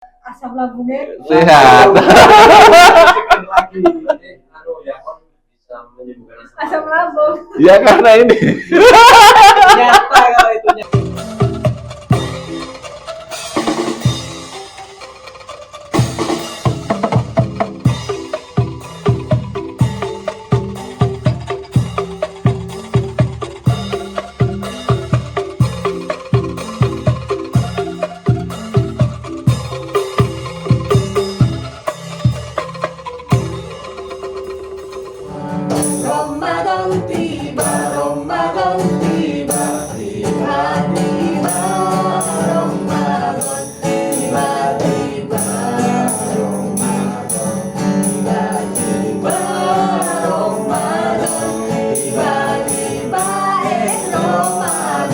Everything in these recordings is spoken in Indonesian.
Asam lambungnya sehat. Lagi ya kan bisa menyembuhkan asam lambung. Ya karena ini. nyata kalau itu Ramadan tiba, Ramadan tiba, tiba-tiba Ramadan, tiba-tiba Ramadan, tiba-tiba Ramadan, tiba-tiba Ramadan.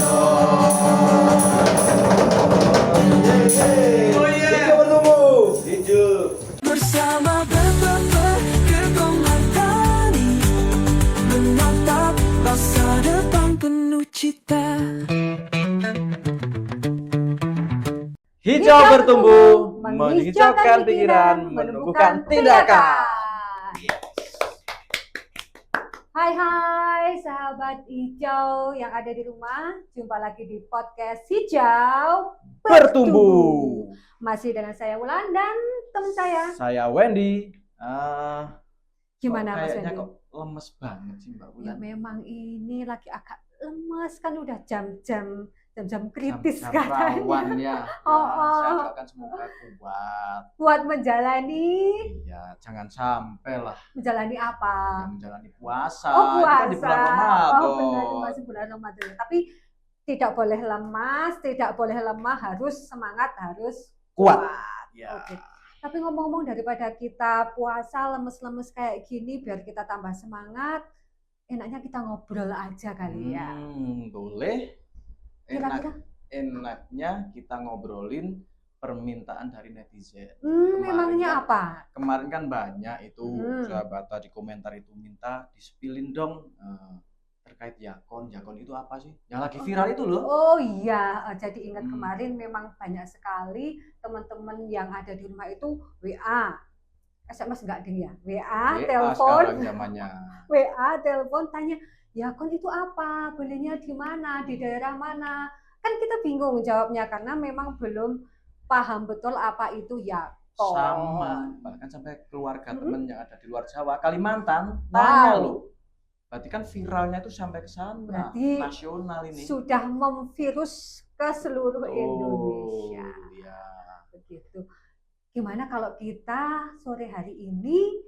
oh iya bertumbuh hijau Bersama bertambah kegongan tani menatap masa depan penuh cita. Hijau bertumbuh, menghijaukan pikiran, menumbuhkan tindakan. Hai sahabat hijau yang ada di rumah, jumpa lagi di podcast Hijau Bertumbuh. Masih dengan saya Wulan dan teman saya. Saya Wendy. Gimana Mas kayaknya Wendy? kok lemes banget sih Mbak Ya Wulan. memang ini lagi agak lemes kan udah jam-jam kritis Jam kan. rawan ya. Oh. Saya doakan semoga kuat. Buat menjalani Iya, jangan sampai lah apa? menjalani puasa. Oh Ini kan di puasa. bulan Ramadan. Oh benar masih bulan Ramadan. Tapi tidak boleh lemas, tidak boleh lemah, harus semangat, harus Kuat. Ya. Oke. Tapi ngomong-ngomong daripada kita puasa lemes-lemes kayak gini biar kita tambah semangat, enaknya kita ngobrol aja kali ya. Boleh. Kira-kira? Enaknya kita ngobrolin permintaan dari netizen. Memangnya apa? Kemarin kan banyak itu sahabat di komentar itu minta di-spillin dong terkait Yakon. Yakon itu apa sih? Yang lagi viral itu loh. Oh iya, jadi ingat kemarin memang banyak sekali teman-teman yang ada di rumah itu WA. SMS enggak ding ya? WA, telepon. Sekarang zamannya. WA, telepon tanya, Yakon itu apa? Belinya di mana? Di daerah mana? Kan kita bingung jawabnya karena memang belum paham betul apa itu Yakon. Sama, bahkan sampai keluarga temen yang ada di luar Jawa, Kalimantan, nanya loh. Berarti kan viralnya itu sampai ke sana. Berarti nasional ini. Sudah memvirus ke seluruh Indonesia. Iya. Begitu. Gimana kalau kita sore hari ini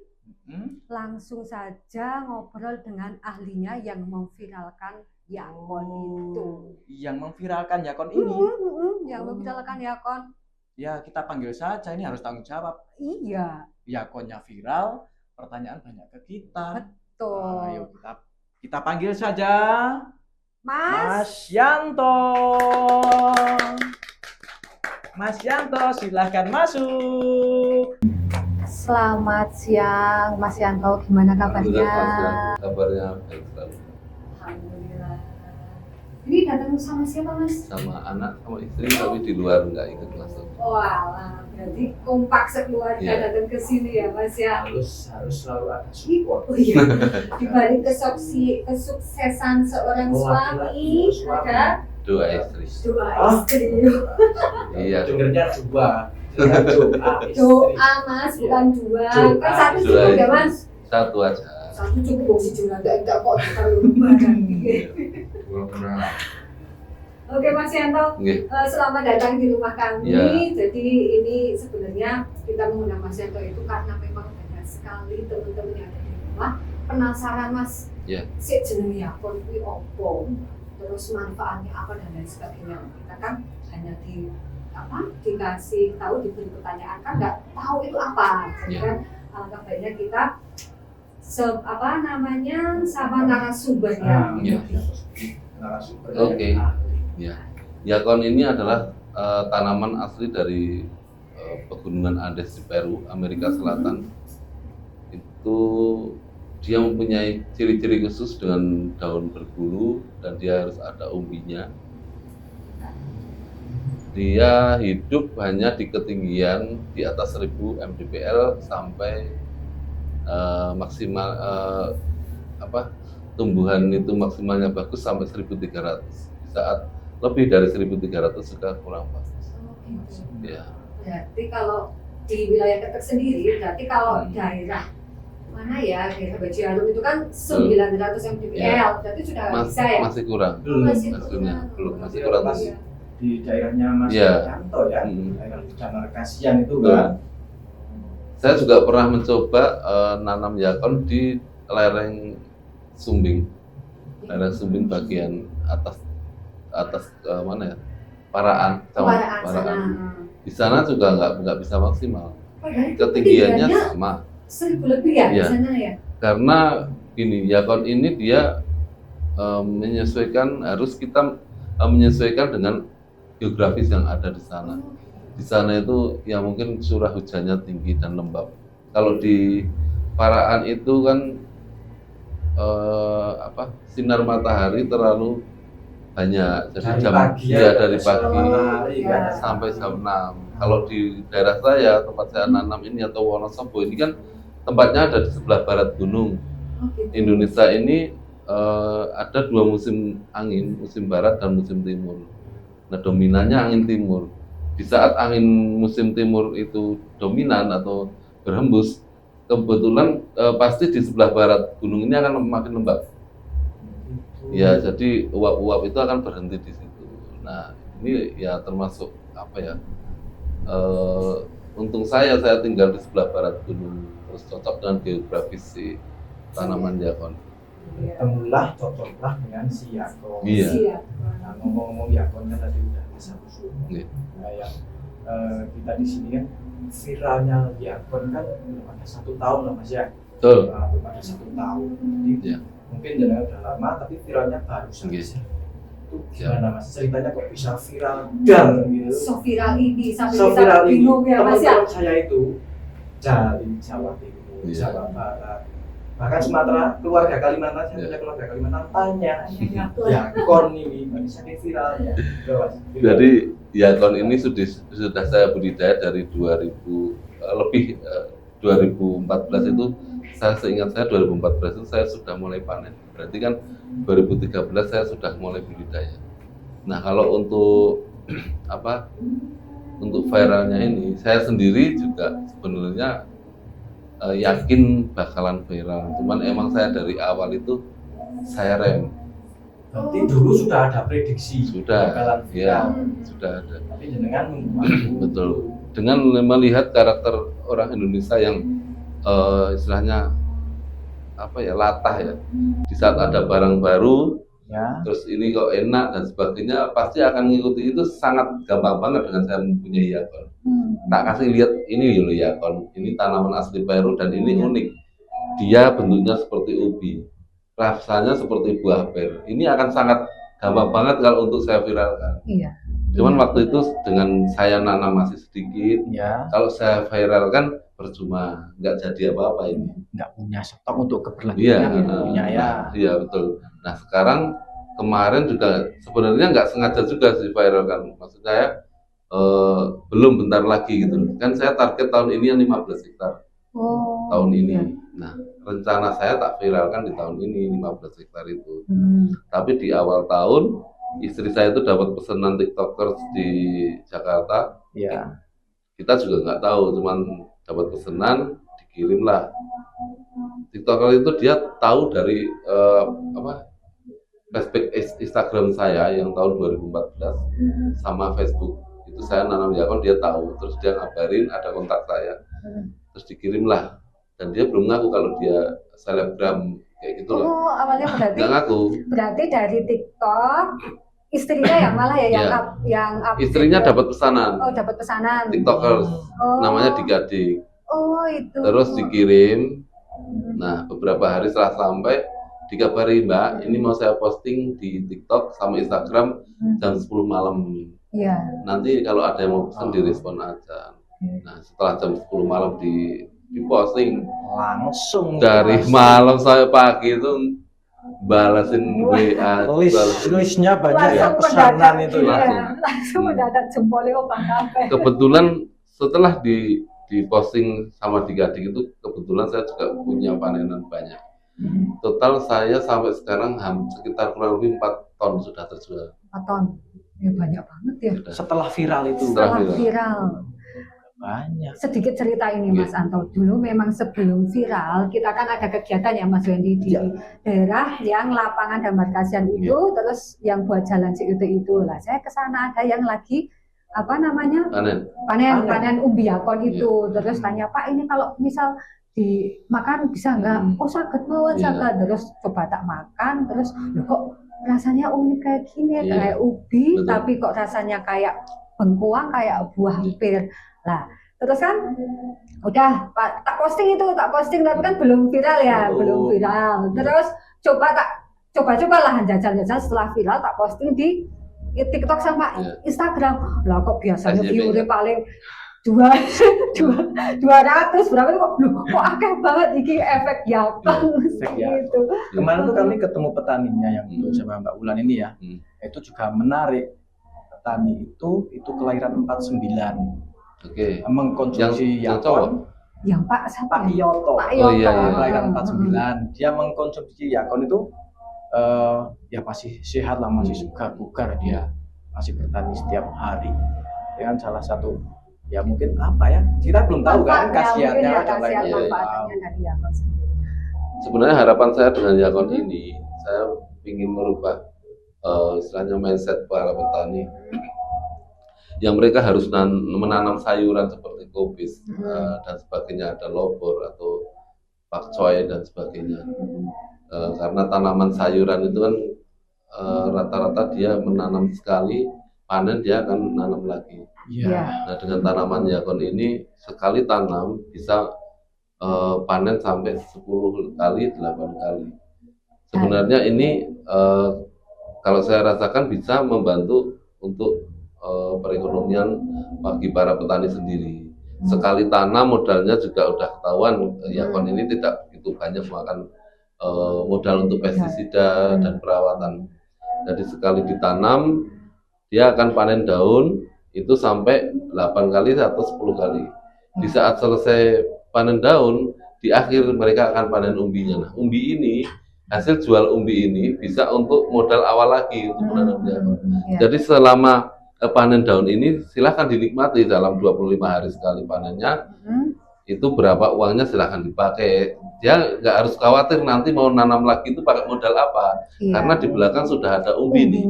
langsung saja ngobrol dengan ahlinya yang memviralkan Yakon itu. Yang memviralkan Yakon ini. Yang memviralkan Yakon. Ya kita panggil saja, ini harus tanggung jawab. Iya. Yakonnya viral, pertanyaan banyak ke kita. Betul. Ayo kita panggil saja Mas Yanto. Mas Yanto, silahkan masuk. Selamat siang, Mas Yanto. Gimana kabarnya? Kabarnya baik sekali. Alhamdulillah. Ini datang sama siapa, Mas? Sama anak sama istri tapi di luar nggak ikut masuk. Walah, berarti kompak sekeluarga Iya. datang ke sini ya, Mas ya. harus selalu ada support. Oh iya. Di balik kesuksesan seorang suami ada Doa istri. doa Ah. istri. Iya. Dengernya doa istri. Doa, Mas, bukan dua. Doa. Kan satu Doa. cukup ya, Mas? Satu aja. Satu cukup si Juna enggak kok terlalu barang. Benar. Oke Mas Yanto, Nggih. selamat datang di rumah kami. Ya. Jadi ini sebenarnya kita mengundang Mas Yanto itu karena memang banyak sekali teman-teman yang ada di rumah penasaran Mas. Ya. Si jenenge Yakon kuwi opo? Terus manfaatnya apa dan lain sebagainya. Kita kan hanya dikasih tahu, diberi pertanyaan kan nggak tahu itu apa. Jadi Ya. kan alangkah baiknya kita sama narasumbernya. Ya. Narasumber Oke. yang ahli. Ya. Yakon ini adalah tanaman asli dari pegunungan Andes di Peru, Amerika Selatan. Itu dia mempunyai ciri-ciri khusus dengan daun berbulu dan dia harus ada umbinya. Dia hidup hanya di ketinggian di atas 1000 mdpl sampai maksimal tumbuhan itu maksimalnya bagus sampai 1300. Saat lebih dari 1300 sudah kurang bagus. Ya. Berarti kalau di wilayah Ketek sendiri, berarti kalau daerah mana ya, daerah Bajiarum itu kan 900 mdpl, berarti sudah bisa ya? Masih kurang. Masih Masih kurang. Masih di daerahnya Mas Iya. Yanto ya, daerah Kecamatan Kasihan itu kan. Saya juga pernah mencoba nanam yakon di lereng Sumbing bagian atas mana ya? Paraan. Paraan. Di sana juga nggak bisa maksimal. Ketinggiannya Ketinggiannya sama. 1000 lebih ya di Iya. sana ya? Karena gini, yakon ini dia harus kita menyesuaikan dengan geografis yang ada di sana. Di sana itu ya mungkin curah hujannya tinggi dan lembab. Kalau di Paraan itu kan sinar matahari terlalu banyak, jadi dari pagi sampai jam 6. Kalau di daerah saya, tempat saya nanam ini atau Wonosobo ini kan tempatnya ada di sebelah barat gunung. Indonesia ini ada 2 musim angin, musim barat dan musim timur. Nah, dominannya angin timur. Di saat angin musim timur itu dominan atau berhembus, kebetulan pasti di sebelah barat gunung ini akan makin lembab. Ya, jadi uap-uap itu akan berhenti di situ. Nah, ini ya termasuk untung saya tinggal di sebelah barat gunung, terus cocok dengan geografis si tanaman yakon. Temulah, cocoklah dengan si yakon. Iya. Nah, ngomong-ngomong yakon kan tadi udah disebut. Iya. Nah, yang kita di sini kan viralnya yakon kan belum ada 1 tahun lah Mas ya. Betul. Nah, belum ada 1 tahun. Jadi Iya. mungkin jangan udah lama tapi viralnya baru saja. Iya. Itu gimana Mas? Ceritanya kok bisa viral dan gitu. So viral ini sampai So kita viral ini. bingung ya Mas ya. Teman-teman saya itu dari Jawa Timur, Iya. Jawa Barat, bahkan Sumatera, keluarga Kalimantan, saya punya keluarga Kalimantan tanya, yakon ini, saking viralnya. Mas. Jadi yakon ini sudah saya budidaya dari 2014 itu. Saya seingat saya 2014 itu saya sudah mulai panen. Berarti kan 2013 saya sudah mulai budidaya. Nah, kalau untuk untuk viralnya ini, saya sendiri juga sebenarnya yakin bakalan viral. Cuman emang saya dari awal itu saya rem. Berarti dulu sudah ada prediksi Sudah, bakalan ya, viral. sudah ada. Tapi jenengan menunggu. Betul. Dengan melihat karakter orang Indonesia yang istilahnya latah ya. Di saat ada barang baru, Ya. terus ini kok enak dan sebagainya, pasti akan mengikuti. Itu sangat gampang banget dengan saya mempunyai yakon. Tak kasih lihat ini loh yakon, ini tanaman asli Peru dan ini unik. Dia bentuknya seperti ubi, rasanya seperti buah pir. Ini akan sangat gampang banget kalau untuk saya viralkan. Iya. Cuman waktu itu dengan saya nanam masih sedikit, Ya. kalau saya viralkan percuma, nggak jadi apa-apa ini. Nggak punya stok untuk Iya, keberlanjutan punya ya. iya betul. Nah sekarang kemarin juga sebenarnya nggak sengaja juga sih viralkan. Maksud saya belum, bentar lagi gitu. Kan saya target tahun ini yang 15 hektar tahun ini. Nah rencana saya tak viralkan di tahun ini 15 hektar itu. Tapi di awal tahun istri saya itu dapat pesanan tiktokers di Jakarta. Ya. Kita juga nggak tahu, cuman dapat pesanan, dikirimlah. TikToker itu dia tahu dari Facebook Instagram saya yang tahun 2014 sama Facebook. Itu saya nanam yakon, dia tahu, terus dia ngabarin ada kontak saya. Terus dikirimlah. Dan dia belum ngaku kalau dia selebgram kayak gitu lah. Oh, awalnya Nggak ngaku. berarti dari TikTok istrinya yang malah ya yang Ya. yang Istrinya dapat pesanan. Oh, dapat pesanan. TikTokers Oh. namanya Digadik. Oh, itu. Terus dikirim. Nah, beberapa hari setelah sampai dikabari, Mbak, ini mau saya posting di TikTok sama Instagram jam 10 malam. Iya. Nanti kalau ada yang mau pesan direspon aja. Nah, setelah jam 10 malam diposting, Langsung dari malam sampai pagi itu balasin WA, Listnya banyak ya, Langsung pesanan mendadak, itu ya. iya, langsung mendadak jempolnya opang kabeh. Kebetulan setelah di posting sama adik-adik itu, kebetulan saya juga punya panenan banyak. Total saya sampai sekarang sekitar kurang lebih 4 ton sudah terjual. 4 ton. Ya banyak banget ya. Setelah viral itu. Setelah Setelah viral. Banyak. Sedikit cerita ini Mas Anto, dulu memang sebelum viral kita kan ada kegiatan ya Mas Wendy di daerah yang lapangan Damar Kasihan itu, terus yang buat jalan itu lah. Saya ke sana ada yang lagi apa namanya panen umbi yakon itu, terus tanya Pak ini kalau misal dimakan bisa nggak? Oh saged mawon saged. Terus coba tak makan, terus loh kok rasanya unik kayak gini, kayak ubi. Betul. Tapi kok rasanya kayak bengkuang, kayak buah pir. Lah, terus kan udah tak posting tapi kan belum viral ya, belum viral. Terus coba lah jajal-jajal setelah viral tak posting di TikTok sama Instagram. Lah kok biasanya view-nya paling 200 berapa itu kok akeh banget iki efek yakon gitu. Kemarin tuh kami ketemu petaninya yang sama Mbak Ulan ini ya. Itu juga menarik. Petani itu kelahiran 49. Oke. Mengkonsumsi yakon. Yang Pak Iyoto. Oh iya. Kelahiran 49. Dia mengkonsumsi yakon itu ya masih sehat lah, masih bugar dia. Masih bertani setiap hari. Dengan salah satu ya mungkin apa ya? Kita belum tahu kan khasiatnya dan lain-lain. Sebenarnya harapan saya dengan yakon ini, saya ingin merubah istilahnya mindset para petani yang mereka harus menanam sayuran seperti kubis dan sebagainya, ada lobor atau pakcoy dan sebagainya. Karena tanaman sayuran itu kan rata-rata dia menanam sekali, panen dia akan menanam lagi. Nah dengan tanaman yakon ini sekali tanam bisa panen sampai 10 kali, 8 kali. Sebenarnya ini kalau saya rasakan bisa membantu untuk perekonomian bagi para petani sendiri. Sekali tanam modalnya juga udah ketahuan, yakon ini tidak begitu banyak makan modal untuk pestisida dan perawatan. Jadi sekali ditanam dia akan panen daun itu sampai 8 kali atau 10 kali. Di saat selesai panen daun, di akhir mereka akan panen umbinya. Nah, umbi ini, hasil jual umbi ini bisa untuk modal awal lagi untuk menanam yakon. Jadi selama panen daun ini silahkan dinikmati dalam 25 hari sekali panennya. Itu berapa uangnya silahkan dipakai. Dia nggak harus khawatir nanti mau nanam lagi itu pakai modal apa. Karena di belakang sudah ada umbi nih.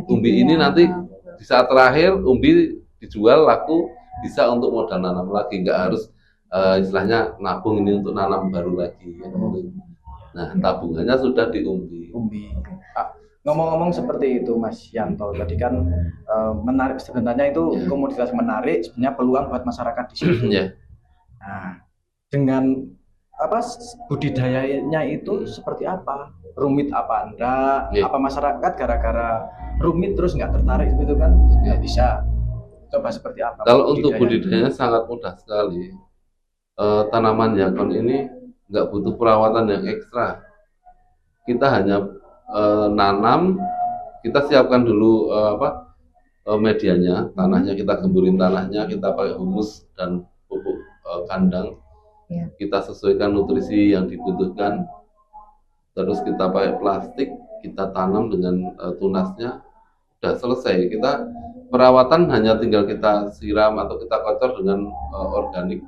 Umbi ini nanti di saat terakhir umbi dijual laku bisa untuk modal nanam lagi, nggak harus istilahnya nabung ini untuk nanam baru lagi. Nah tabungannya sudah di umbi. Ngomong-ngomong seperti itu Mas Yanto, tadi kan menarik sebenarnya itu komoditas menarik, sebenarnya peluang buat masyarakat di sini. Nah dengan budidayanya itu seperti apa? Rumit apa enggak? Apa masyarakat gara-gara rumit terus nggak tertarik gitu kan? Nggak bisa. Coba seperti apa? Kalau untuk budidayanya sangat mudah sekali. Tanaman yakon ini nggak butuh perawatan yang ekstra. Kita hanya nanam, kita siapkan dulu medianya, tanahnya kita gemburin tanahnya, kita pakai humus dan pupuk kandang. Kita sesuaikan nutrisi yang dibutuhkan. Terus kita pakai plastik, kita tanam dengan tunasnya. Sudah selesai. Kita perawatan hanya tinggal kita siram atau kita kocor dengan organik.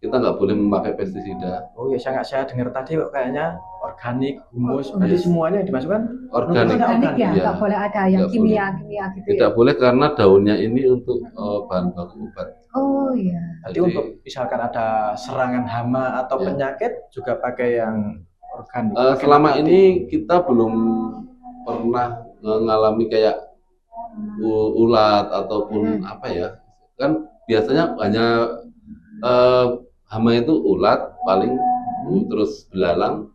Kita nggak boleh memakai pestisida. Oh ya, saya dengar tadi kok kayaknya organik, humus, berarti semuanya dimasukkan organik ya, nggak boleh ada yang kimia gitu. Tidak boleh karena daunnya ini untuk bahan baku obat. Oh iya. Jadi untuk misalkan ada serangan hama atau penyakit juga pakai yang organik. Selama ini kita belum pernah mengalami kayak ulat ataupun apa ya, kan biasanya hanya hama itu ulat paling terus belalang,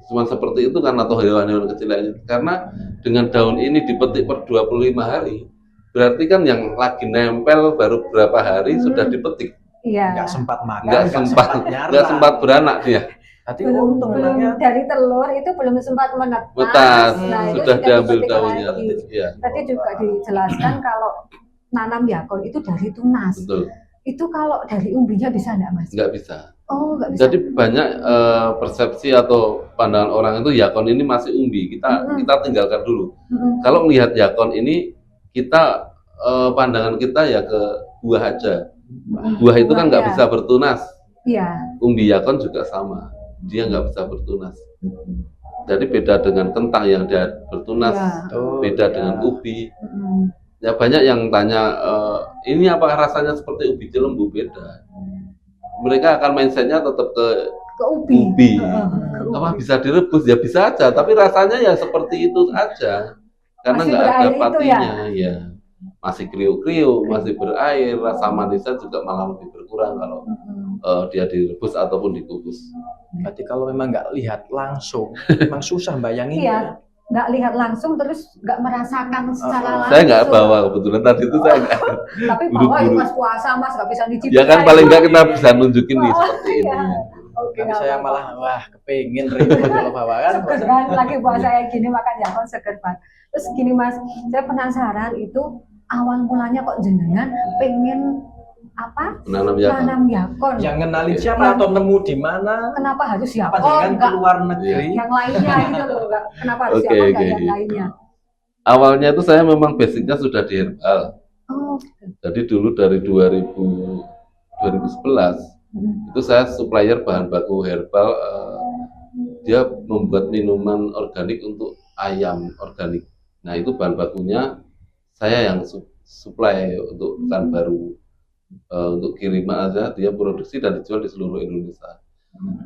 cuma seperti itu kan, atau hewan-hewan kecil lainnya. Karena dengan daun ini dipetik per 25 hari, berarti kan yang lagi nempel baru berapa hari sudah dipetik. Nggak sempat makan, nggak sempat beranak dia. Berarti belum untung belum memangnya. dari telur itu belum sempat menetas. Menetas, Nah, itu sudah diambil dipetik daunnya. lagi. Iya, Tadi juga dijelaskan kalau nanam yakon itu dari tunas. betul. Itu kalau dari umbinya bisa nggak Mas? Nggak bisa. Oh, nggak bisa. Jadi banyak persepsi atau pandangan orang itu yakon ini masih umbi. Kita tinggalkan dulu. Kalau melihat yakon ini, kita pandangan kita ya ke buah aja. Buah itu kan nggak Buah, ya. bisa bertunas. Iya. Umbi yakon juga sama, dia nggak bisa bertunas. Jadi beda dengan kentang yang dia bertunas, Iya. beda dengan ubi. Ya banyak yang tanya, ini apakah rasanya seperti ubi cilembu? Beda. Mereka akan mindsetnya tetap ke ubi. ubi. Ke Apa ubi. bisa direbus? Ya bisa aja, tapi rasanya ya seperti itu aja. Karena Masih nggak ada berair itu patinya, ya. Masih kriuk-kriuk, masih berair, rasa manisnya juga malah lebih berkurang kalau dia direbus ataupun dikukus. Berarti kalau memang nggak lihat langsung, memang susah bayanginnya. Iya, nggak lihat langsung terus nggak merasakan secara langsung. Saya nggak bawa kebetulan tadi itu saya nggak. Tapi bawa Buru-buru. pas puasa Mas nggak bisa dicicip. Ya kan paling nggak kita bisa nunjukin nih Oh, seperti ini. iya. Oke, Tapi nggak saya apa-apa. malah wah kepingin ribet kalau bawa kan. Seger kan lagi puasa kayak gini makan yakon seger banget. Terus gini Mas, saya penasaran itu awal mulanya kok jenengan pengen apa? Menanam yakon. Nanam yakon. Yang ngenalin siapa atau nemu di mana? Kenapa harus Apa yakon? jangan Nggak keluar negeri? yang lainnya gitu loh. Nggak, kenapa harus Oke, yakon nggak oke, yang oke. lainnya? Awalnya itu saya memang basicnya sudah di herbal. Oh, Jadi dulu dari 2011 itu saya supplier bahan baku herbal. Dia membuat minuman organik untuk ayam organik. Nah itu bahan bakunya saya yang supply untuk pekan baru. Untuk kiriman aja dia produksi dan dijual di seluruh Indonesia.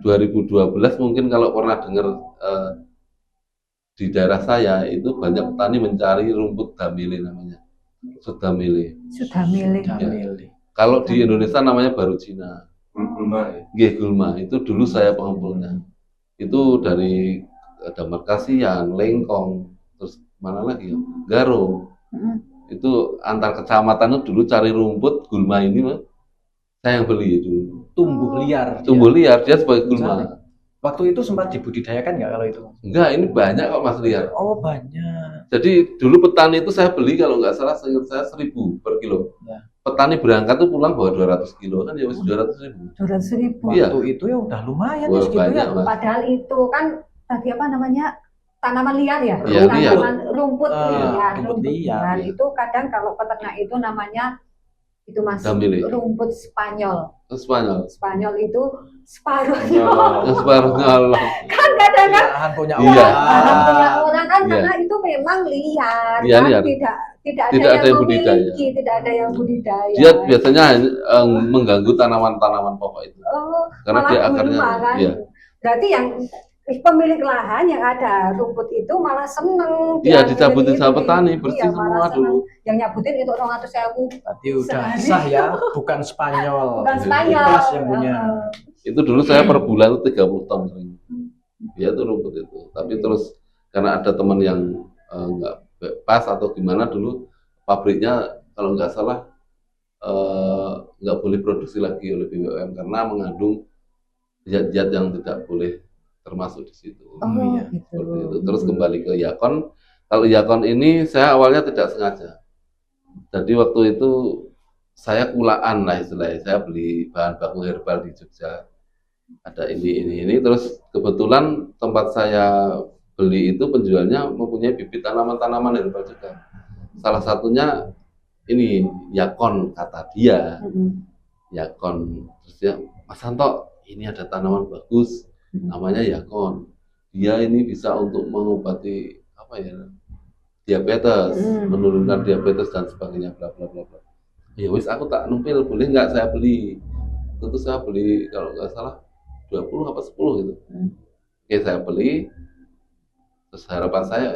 2012 mungkin kalau pernah dengar di daerah saya itu banyak petani mencari rumput damile namanya. Sudamile. sudah milih. Kalau di Indonesia namanya baru Cina. Gulma. Itu dulu saya pengumpulnya. Itu dari Damarkasian, Lengkong, terus mana lagi ya? Garo. Itu antar kecamatan itu dulu cari rumput gulma ini, saya yang beli dulu. Tumbuh liar. Tumbuh liar dia sebagai gulma. Waktu itu sempat dibudidayakan nggak kalau itu? Enggak, ini banyak kok Mas liar. Oh banyak. Jadi dulu petani itu saya beli kalau nggak salah seingat saya 1.000 per kilo. Ya. Petani berangkat tuh pulang bawa 200 kilo kan ya wis 200.000. 200.000. Iya. Waktu itu ya udah lumayan Wah, ya segitu banyak, ya. Mas. Padahal itu kan tadi apa namanya tanaman liar ya, Iya, liar. tanaman rumput liar, rumput liar, iya. Itu kadang kalau peternak itu namanya itu Mas Damile. rumput Spanyol. Terus Spanyol. Spanyol itu separuhnya. Yang separuhnya Allah. Kan kadang kan Lahan punya Iya. lahan punya orang kan Iya. karena itu memang liar, Iya, kan liar. tidak Tidak ada ada yang yang budidaya. memiliki, tidak ada yang budidaya. Dia biasanya mengganggu tanaman-tanaman pokok itu. Oh, Karena malah dia akarnya, gulma, kan? iya. Berarti yang pemilik lahan yang ada rumput itu malah seneng. Iya, diambilin dicabutin itu, sama petani, bersih iya, malah semua seneng. dulu. Yang nyabutin itu 200.000. Berarti udah Sehari. sah ya, bukan Spanyol. Bukan Spanyol. Ikhlas yang punya. Itu dulu saya per bulan itu 30 ton sering. Dia tuh rumput itu. Tapi terus karena ada teman yang nggak pas atau gimana dulu pabriknya kalau nggak salah nggak boleh produksi lagi oleh BWM karena mengandung zat-zat yang tidak boleh termasuk di situ. Oh, iya. gitu. Seperti itu. Terus kembali ke yakon. Kalau yakon ini saya awalnya tidak sengaja. Jadi waktu itu saya kulaan lah istilahnya. Saya beli bahan baku herbal di Jogja. Ada ini. Terus kebetulan tempat saya beli itu penjualnya mempunyai bibit tanaman-tanaman herbal juga. Salah satunya ini yakon kata dia. Yakon. Terus dia, Mas Santo, ini ada tanaman bagus. Namanya yakon. Dia ini bisa untuk mengobati apa ya? Diabetes, menurunkan diabetes dan sebagainya, bla bla bla bla. Ya wis aku tak numpil, boleh nggak saya beli? Tentu saya beli kalau nggak salah 20 apa 10 gitu. Oke, saya beli. Terus harapan saya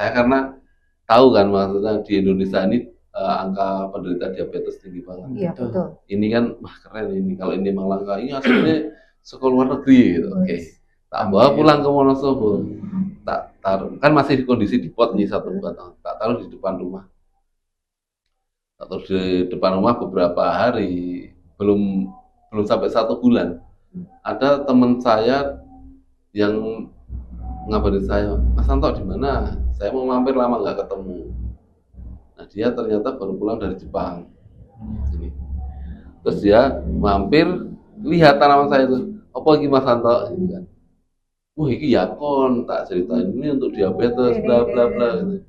karena tahu kan maksudnya di Indonesia ini angka penderita diabetes tinggi banget. Iya, betul. Ini kan wah keren ini. Kalau ini memang langka, ini aslinya sekolah luar negeri gitu. Oke. Tak bawa pulang ke Wonosobo. Tak taruh, kan masih di kondisi di pot nih satu batang. Tak taruh di depan rumah. Tak taruh di depan rumah beberapa hari, belum sampai 1 bulan. Ada teman saya yang ngabarin saya, Mas Santo di mana? Saya mau mampir lama nggak ketemu. Nah dia ternyata baru pulang dari Jepang. Jadi, terus dia mampir, lihat tanaman saya itu, apa lagi Mas Santo? Gitu kan. Wah ini yakon, tak ceritain ini untuk diabetes, bla bla bla. Gitu.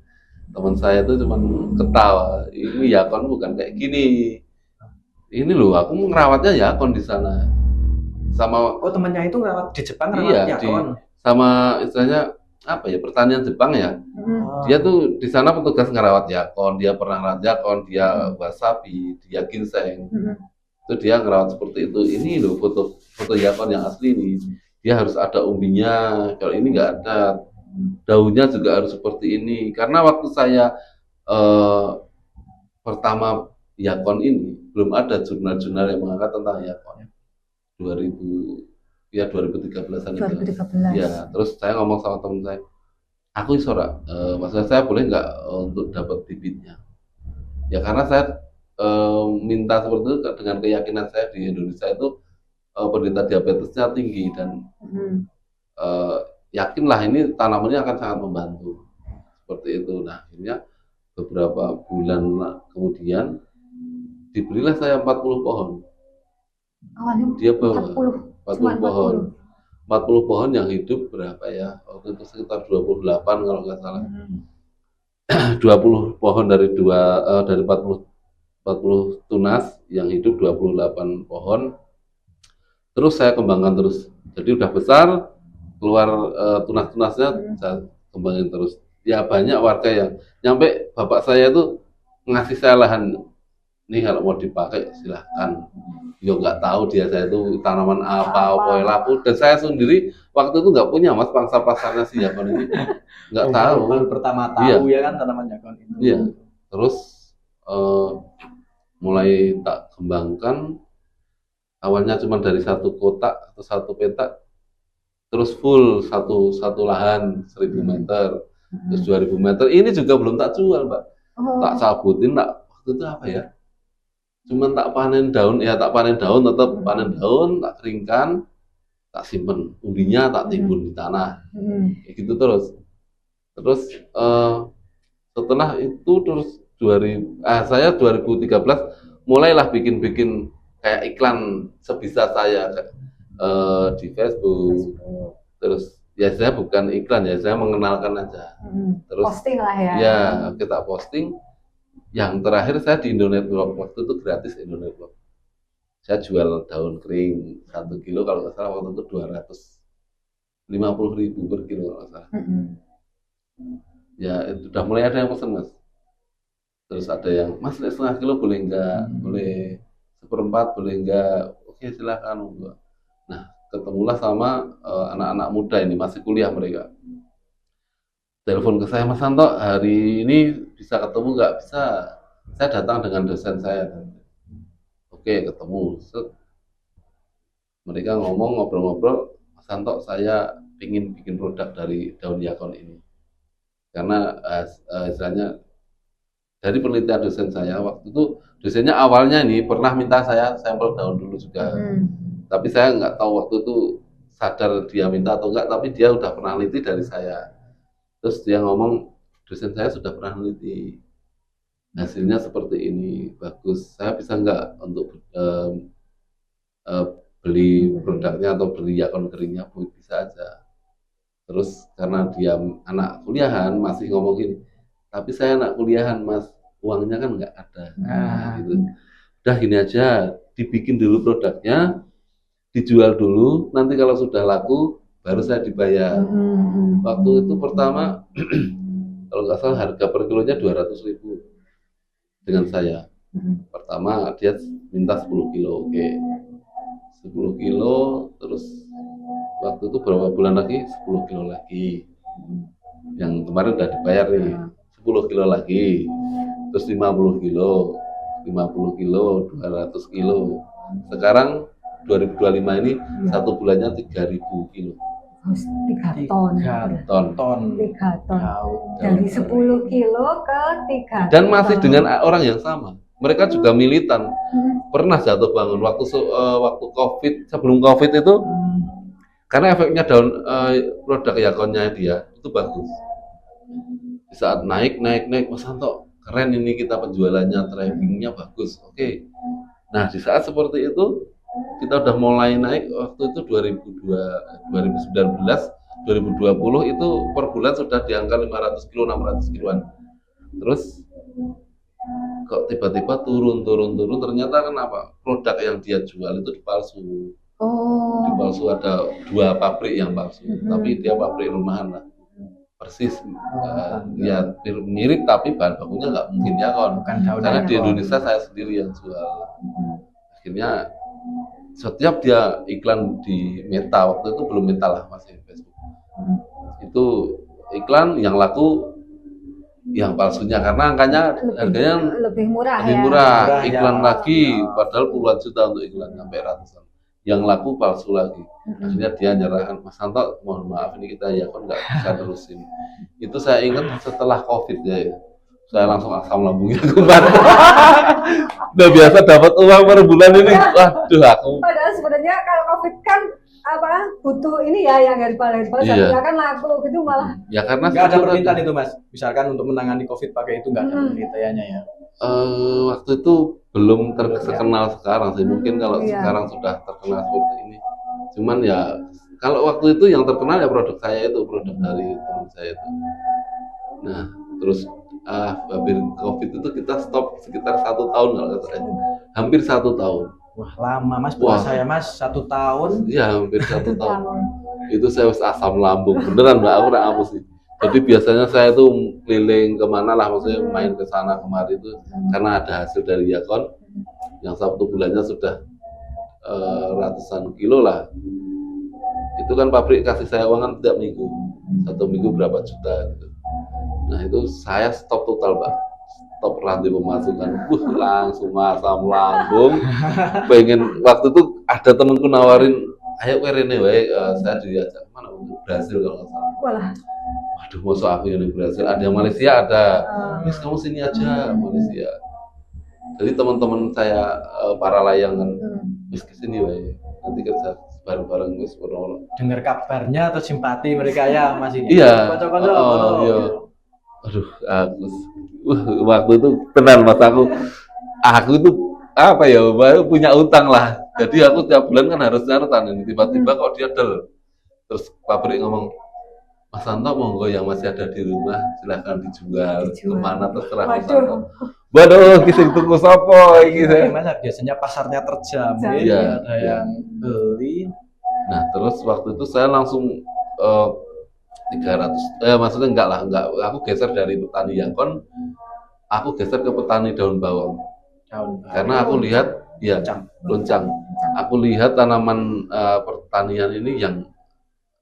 Teman saya itu cuma ketawa, ini yakon bukan kayak gini. Ini loh, aku ngerawatnya yakon di sana. Sama Oh temannya itu ngerawat di Jepang iya, ngerawat yakon. sama istilahnya apa ya, pertanian Jepang ya. Oh. Dia tuh di sana petugas ngerawat yakon, dia pernah ngerawat yakon, dia wasabi, dia ginseng. Itu dia ngerawat seperti itu. Ini loh foto yakon yang asli nih. Dia harus ada umbinya, kalau ini nggak ada. Daunnya juga harus seperti ini. Karena waktu saya pertama yakon ini belum ada jurnal-jurnal yang mengangkat tentang yakon. 2013-an itu. 2013. Ya, terus saya ngomong sama teman saya, aku isora, maksudnya saya boleh nggak untuk dapat bibitnya? Ya karena saya minta seperti itu dengan keyakinan saya di Indonesia itu penderita diabetesnya tinggi dan yakinlah ini tanamannya akan sangat membantu seperti itu. Nah akhirnya beberapa bulan kemudian diberilah saya 40 pohon. Awalnya Dia bawa 40 pohon. 40 pohon yang hidup berapa ya? Waktu itu sekitar 28 kalau nggak salah. 20 pohon dari 40 tunas yang hidup 28 pohon. Terus saya kembangkan terus. Jadi udah besar, keluar tunas-tunasnya saya kembangin terus. Ya banyak warga yang nyampe bapak saya itu ngasih saya lahan. Nih kalau mau dipakai silahkan. Yo nggak tahu dia saya itu tanaman apa laku, dan saya sendiri waktu itu nggak punya mas pangsa pasarnya si yakon ini, nggak tahu. Baru pertama tahu ya kan tanaman yakon itu. Iya. Terus mulai tak kembangkan, awalnya cuma dari satu kotak atau satu petak, terus full satu lahan 1000 meter, terus 2000 meter. Ini juga belum tak jual mbak, tak sabutin, tak waktu itu apa ya? Cuman tak panen daun, tetap panen daun, tak keringkan, tak simpen, umbinya tak timbun di tanah, kayak gitu terus. Setelah itu terus saya 2013 mulailah bikin kayak iklan sebisa saya di Facebook. Terus ya saya bukan iklan ya, saya mengenalkan aja. Terus posting lah ya. Ya kita posting. Yang terakhir saya di Indonetwork, waktu itu gratis Indonetwork. Saya jual daun kering 1 kilo kalau nggak salah waktu itu 250.000 per kilo kalau nggak salah. Ya itu udah mulai ada yang pesen mas. Terus ada yang mas setengah kilo boleh nggak, boleh 1/4 boleh nggak, oke silakan. Nah ketemulah sama anak-anak muda ini masih kuliah mereka. Telepon ke saya, Mas Santo, hari ini bisa ketemu nggak? Bisa. Saya datang dengan dosen saya. Oke, ketemu. Mereka ngobrol-ngobrol, Mas Santo, saya ingin bikin produk dari daun yakon ini. Karena istilahnya dari penelitian dosen saya, waktu itu dosennya awalnya ini pernah minta saya sampel daun dulu juga. Tapi saya nggak tahu waktu itu sadar dia minta atau enggak, tapi dia udah pernah neliti dari saya. Terus dia ngomong, dosen saya sudah pernah neliti, hasilnya seperti ini, bagus. Saya bisa nggak untuk beli produknya atau beli yakon keringnya? Bisa aja. Terus karena dia anak kuliahan masih ngomong gini, tapi saya anak kuliahan mas, uangnya kan nggak ada. Gitu. Udah gini aja, dibikin dulu produknya, dijual dulu, nanti kalau sudah laku baru saya dibayar. Waktu itu pertama kalau nggak salah harga per kilonya 200.000 dengan saya. Pertama dia minta 10 kilo, oke. 10 kilo, terus waktu itu berapa bulan lagi 10 kilo lagi. Yang kemarin udah dibayar nih 10 kilo lagi, terus 50 kilo, 50 kilo, 200 kilo. Sekarang 2025 ini satu bulannya 3.000 kilo. 3 ton. 3 ton. 3 ton. Dari 10 kilo ke 3 dan masih dengan orang yang sama. Mereka juga militan. Pernah jatuh bangun waktu COVID, sebelum COVID itu Karena efeknya produk Yakonnya dia itu bagus. Di saat naik, Mas Santo, keren ini kita penjualannya, trafficnya bagus. Oke. Nah, di saat seperti itu kita udah mulai naik waktu itu 2019, 2020 itu per bulan sudah di angka 500 kilo, 600 kiloan. Terus kok tiba-tiba turun, ternyata kenapa? Produk yang dia jual itu dipalsu. Di palsu ada 2 pabrik yang palsu, tapi dia pabrik rumahan lah, persis ya mirip tapi bahan bakunya nggak mungkin Yakon, karena di Indonesia saya sendiri yang jual. Akhirnya setiap dia iklan di Meta, waktu itu belum Meta lah, masih Facebook, itu iklan yang laku yang palsunya karena harganya lebih murah, iklan lagi padahal puluhan juta untuk iklan sampai ratusan, yang laku palsu lagi. Akhirnya dia nyerahkan, Mas Santo mohon maaf ini kita Yakon nggak bisa terusin. Itu saya ingat setelah COVID ya, saya langsung asam lambungnya kumat. Udah biasa dapat uang per bulan ini, waduh aku. Padahal sebenarnya kalau COVID kan butuh ini ya yang herbal ya kan laku gitu malah. Ya karena nggak ada permintaan itu Mas. Misalkan untuk menangani COVID pakai itu nggak ada permintaannya ya. Waktu itu belum terkenal sekarang sih, mungkin kalau sekarang sudah terkenal seperti ini. Cuman ya kalau waktu itu yang terkenal ya produk saya itu, produk dari teman saya itu. Nah terus habis COVID itu kita stop sekitar 1 tahun kalau nggak salah, hampir 1 tahun. Wah lama Mas, puasa ya Mas, 1 tahun? Iya hampir 1 tahun. Itu saya asam lambung beneran Mbak, aku udah hapus sih. Jadi biasanya saya tuh keliling kemana lah, maksudnya main ke sana kemari itu karena ada hasil dari Yakon yang 1 bulannya sudah ratusan kilo lah. Itu kan pabrik kasih saya uang kan tiap minggu, 1 minggu berapa juta gitu. Nah itu saya stop total Pak, stop rantai pemasukan, langsung asam lambung. Pengen waktu itu ada temanku nawarin, ayo ke Rene wae, saya diajak mana untuk Brasil kalau nggak salah. Walah. Waduh, masuk aku yang di Brasil, ada Malaysia ada, Miss kamu sini aja Malaysia. Jadi teman-teman saya para layangan, Miss kesini wae, nanti kerja bareng-bareng Miss Purnomo. Dengar kabarnya atau simpati mereka ya Mas ini? Iya. Iya. Aduh, waktu itu tenang Mas, aku itu apa ya, punya utang lah. Jadi aku tiap bulan kan harus nyaretan ini. Tiba-tiba kok dia terus pabrik ngomong, Mas Santo monggo yang masih ada di rumah silahkan dijual. Kemana terserah Mas Santo. Waduh, kisah tuku sopo gitu. Mas biasanya pasarnya terjam, ya, ada yang beli. Nah terus waktu itu saya langsung 300, maksudnya enggak, aku geser dari petani Yakon, aku geser ke petani daun bawang. Karena aku lihat, ya loncang. Aku lihat tanaman pertanian ini yang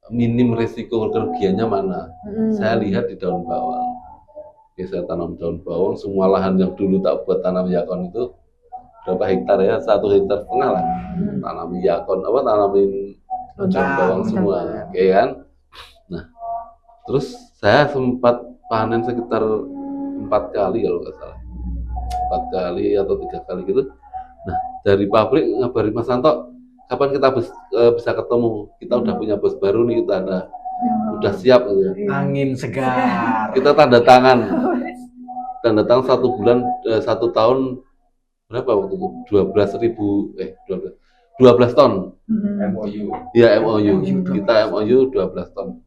minim risiko kerugiannya mana. Saya lihat di daun bawang. Oke, saya tanam daun bawang, semua lahan yang dulu tak buat tanam Yakon itu berapa hektar ya? 1,5 hektar lah. Tanam Yakon, tanamin daun bawang semua, oke kan? Nah, terus saya sempat panen sekitar 4 kali kalau nggak salah, 4 kali atau 3 kali gitu. Nah dari pabrik ngabarin Mas Santo, kapan kita bisa ketemu? Kita udah punya bos baru nih, kita udah siap gitu. Angin segar. Kita tanda tangan 1 bulan, 1 tahun berapa waktu itu? 12 ton. MOU. Iya MOU. Kita MOU 12 ton.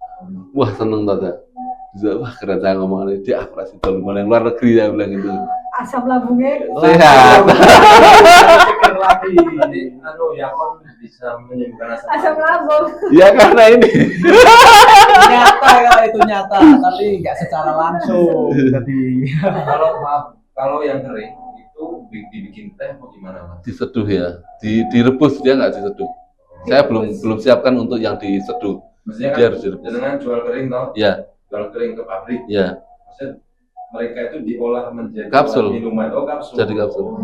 Wah seneng banget. Wah keren, saya ngomong ini dia operasi tolongan yang luar negeri, saya bilang gitu. Asam lambungnya Sehat. Lagi. Jadi Yakon bisa menyembuhkan asam lambung. Ya karena ini. Nyata kalau itu nyata, tapi nggak secara langsung. Jadi kalau yang kering itu dibikin teh mau gimana Mas? Diseduh ya, direbus, dia nggak diseduh. Saya belum siapkan untuk yang diseduh. Maksudnya Dia kan harus direbus. dengan jual kering toh? Ya. Jual kering ke pabrik. Ya. Maksudnya mereka itu diolah menjadi Kapsul. minuman. Oh kapsul. Jadi kapsul.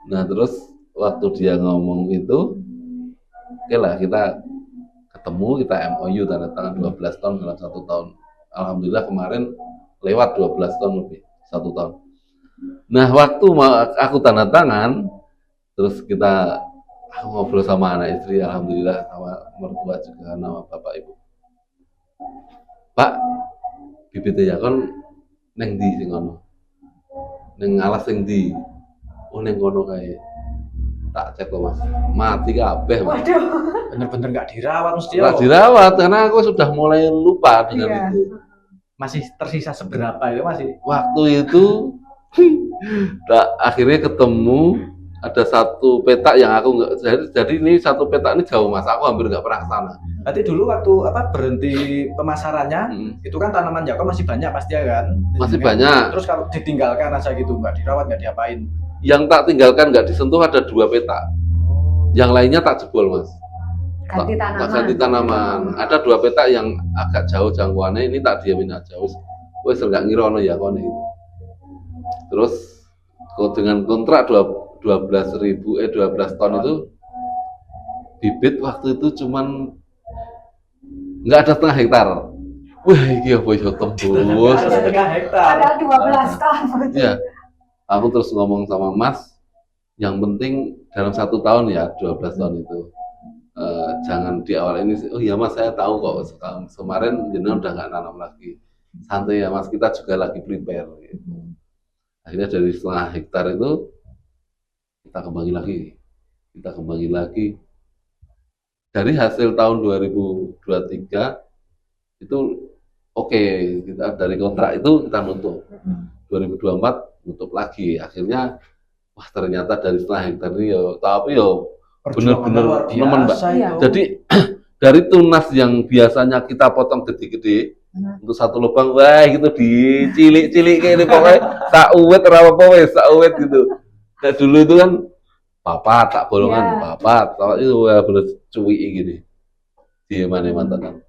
Nah terus waktu dia ngomong itu, oke lah kita ketemu, kita MOU tanda tangan 12 ton dalam 1 tahun. Alhamdulillah kemarin lewat 12 ton lebih 1 tahun. Nah waktu aku tanda tangan, terus kita aku ngobrol sama anak istri, alhamdulillah sama mertua juga, nama bapak ibu. Pak, bibitnya yakon neng di sing ono, neng alas sing di, oh neng kono kae. Tak cek loh mas, mati kabeh mas. Waduh. Bener-bener nggak dirawat mesti ya. Nggak dirawat karena aku sudah mulai lupa dengan Iya. itu. Masih tersisa seberapa itu masih? Waktu itu akhirnya ketemu ada satu petak yang aku nggak, jadi ini satu petak ini jauh mas, aku hampir nggak pernah ke sana. Berarti dulu waktu berhenti pemasarannya, itu kan tanaman jakon masih banyak pasti ya kan? Masih banyak. Terus kalau ditinggalkan aja gitu, nggak dirawat, nggak diapain? Yang tak tinggalkan nggak disentuh ada 2 petak, yang lainnya tak jebol mas. Ganti tanaman. Tak ganti tanaman. Ada 2 petak yang agak jauh jangkauannya, ini tak diamin aja. Wes nggak ngira ono ya kon itu. Terus dengan kontrak 12 ton itu, bibit waktu itu cuman nggak ada setengah hektar. Wah, iki apa iso tembus? Setengah hektar. Ada 12 tahun. Iya. Aku terus ngomong sama Mas, yang penting dalam 1 tahun ya 12 tahun itu. Jangan di awal ini, oh iya mas saya tahu kok kemarin jenengan udah nggak nanam lagi, santai ya mas, kita juga lagi prepare gitu. Akhirnya dari setengah hektar itu kita kembali lagi dari hasil tahun 2023 itu oke, kita dari kontrak itu kita nutup 2024 nutup lagi, akhirnya wah ternyata dari setengah hektar ini ya, tapi ya benar-benar nemen mbak. Iya. Jadi dari tunas yang biasanya kita potong gede-gede untuk 1 lubang, wah gitu dicilik-cilik kayak ini pokoknya sak uwet ora apa wes sak uwet gitu. Nah dulu itu kan papat tak bolongan papat, itu ya bener cuwi gini. Di mana-mana tenan.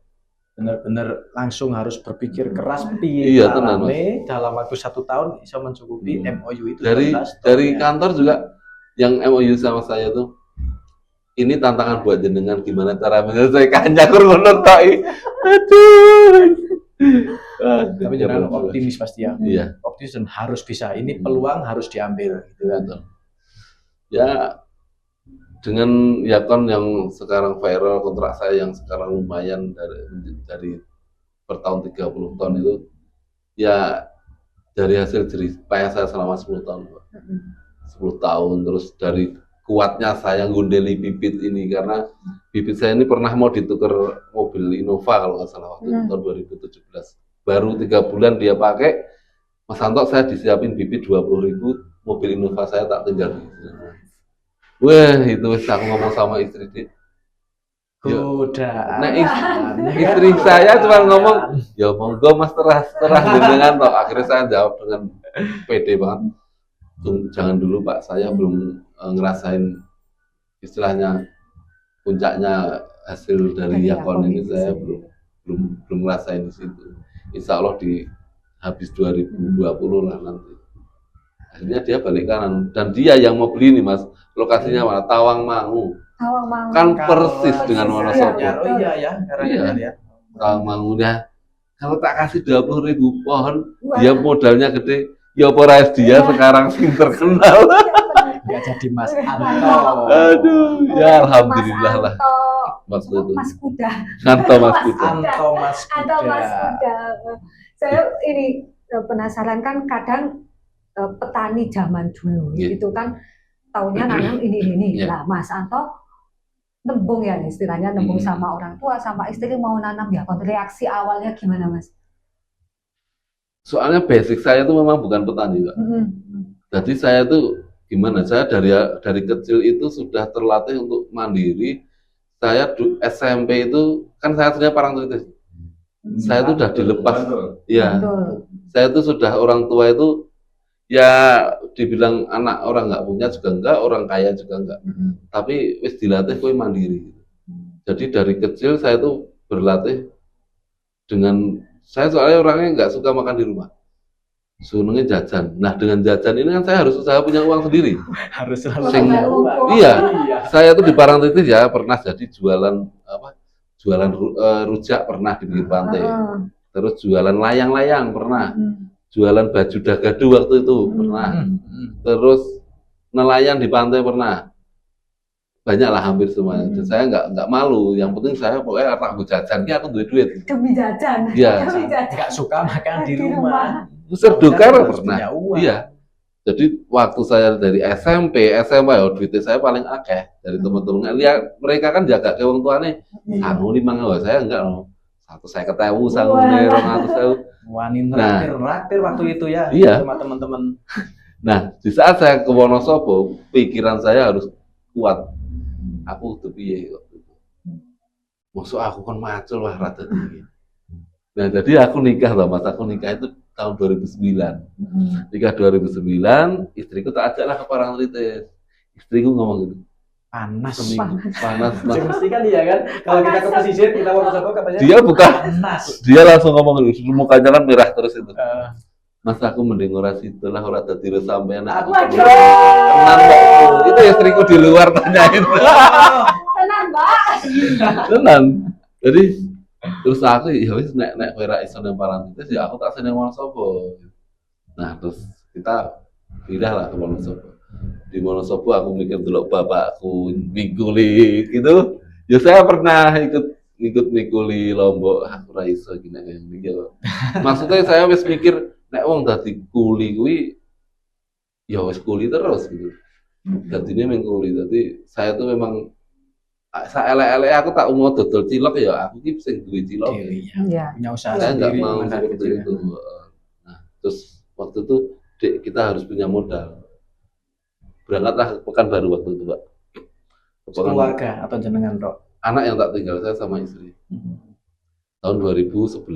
Bener-bener langsung harus berpikir keras Iya, tenan, Mas. dalam waktu 1 tahun bisa mencukupi MOU itu. Dari 12 ton, ya. kantor juga yang MOU sama saya tuh, ini tantangan buat jenengan gimana cara menyelesaikannya, kurang tai. Aduh. Tapi jangan optimis pasti ya. Iya. Optimis dan harus bisa. Ini peluang harus diambil gitu kan. Betul. Ya dengan yakon yang sekarang viral, kontrak saya yang sekarang lumayan dari per tahun 30 ton itu, ya dari hasil jerih payah saya selama 10 tahun. 10 tahun terus dari kuatnya saya ngundeli bibit ini, karena bibit saya ini pernah mau ditukar mobil Innova kalau nggak salah waktu itu tahun 2017. Baru 3 bulan dia pakai, Mas Santo saya disiapin bibit 20.000, mobil Innova saya tak tinggal. Wah itu aku ngomong sama istri dia. Godaan. Nah istri saya cuma ngomong, ya monggo mas terah dengan toh. Akhirnya saya jawab dengan pede banget. Jangan dulu Pak, saya belum ngerasain istilahnya puncaknya hasil dari yakon ini, saya belum ngerasain di situ. Insya Allah di habis 2020 lah nanti. Akhirnya dia balik kanan dan dia yang mau beli nih mas, lokasinya mana? Tawangmangu. Kan persis dengan Wonosobo. Oh iya ya, karena ya. Tawangmangu ya. Kalau tak kasih 20.000 pohon, dia modalnya gede. Ya Porais dia sekarang sing terkenal. Nggak jadi Mas Anto. Aduh, ya alhamdulillah lah. Waktu itu. Mas Kuda. Anto Mas Kuda. Anto Mas Kuda. Saya ini penasaran kan kadang petani zaman dulu itu kan taunya nanam ini. Lah Mas Anto nembung ya istilahnya, nembung sama orang tua sama istri mau nanam ya. Reaksi awalnya gimana Mas? Soalnya basic saya itu memang bukan petani, Pak. Jadi saya tuh gimana? Saya dari kecil itu sudah terlatih untuk mandiri. Saya SMP itu kan saya sebenarnya parangtritis. Saya tuh sudah dilepas. Iya. Saya tuh sudah orang tua itu ya dibilang anak orang nggak punya juga enggak, orang kaya juga enggak. Tapi wis dilatih kowe mandiri. Jadi dari kecil saya tuh berlatih dengan saya soalnya orangnya nggak suka makan di rumah, senengnya jajan. Nah dengan jajan ini kan saya harus usaha punya uang sendiri. Harus selalu. Iya, saya tuh di Parangtritis ya pernah jadi jualan rujak pernah di pinggir pantai, terus jualan layang-layang pernah, jualan baju dagadu waktu itu pernah, terus nelayan di pantai pernah. banyak lah hampir semuanya. Dan saya nggak malu. Yang penting saya pokoknya aku jajan, ki aku duit. Demi jajan. Iya. Demi jajan. Nggak suka makan di Di rumah. Serdukar Harus pernah. punya uang. Iya. Jadi waktu saya dari SMP, SMA ya duitnya saya paling akeh dari teman-teman. Lihat mereka kan jaga ke wong tuane. Aku 5.000, saya enggak loh. 150.000, sangu Wah. 200.000. Wani Nah. raktir waktu itu ya Iya. sama teman-teman. Nah, di saat saya ke Wonosobo, pikiran saya harus kuat. Aku tuh piye waktu itu. Maksud aku kan macul lah rada tinggi. Nah, jadi aku nikah loh, Mas. Aku nikah itu tahun 2009. Nikah 2009, istriku tak ajak lah ke Parangtritis. Istriku ngomong gitu, Panas. seminggu panas, Mas. Ya, mesti kan iya kan. Kalau kita ke pesisir, kita mau ke katanya Dia bukan, panas. dia langsung ngomong gitu, mukanya kan merah terus itu. Eh, Mas aku mending ora situ lah, ora dadi sampean. Aku Waduh. tenan kok. Itu istriku di luar tanyain. Tenang, Mbak. Tenan. Jadi terus aku ya wis nek kowe ra iso nang Parangtritis ya aku tak seneng Wonosobo. Nah, terus kita pindah lah ke Wonosobo. Di Wonosobo aku mikir dulu bapakku mikuli gitu. Ya saya pernah ikut mikuli Lombok, aku ra iso gini gitu. Maksudnya saya wis mikir nek wong dadi kuli kuwi ya wis kuli terus gitu. Dadine mung kuli. Dadi saya tuh memang saelek-elek aku tak mau dodol cilok ya aku ki sing duwe cilok. Dewi, Iya. punya usaha Saya nggak sendiri, mau mandiri seperti gitu ya. itu. Nah, terus waktu itu Dek, kita harus punya modal. Berangkatlah ke Pekanbaru waktu itu, Pak. Ke Pekanbaru. Keluarga atau jenengan Bro? Anak yang tak tinggal saya sama istri. Tahun 2011.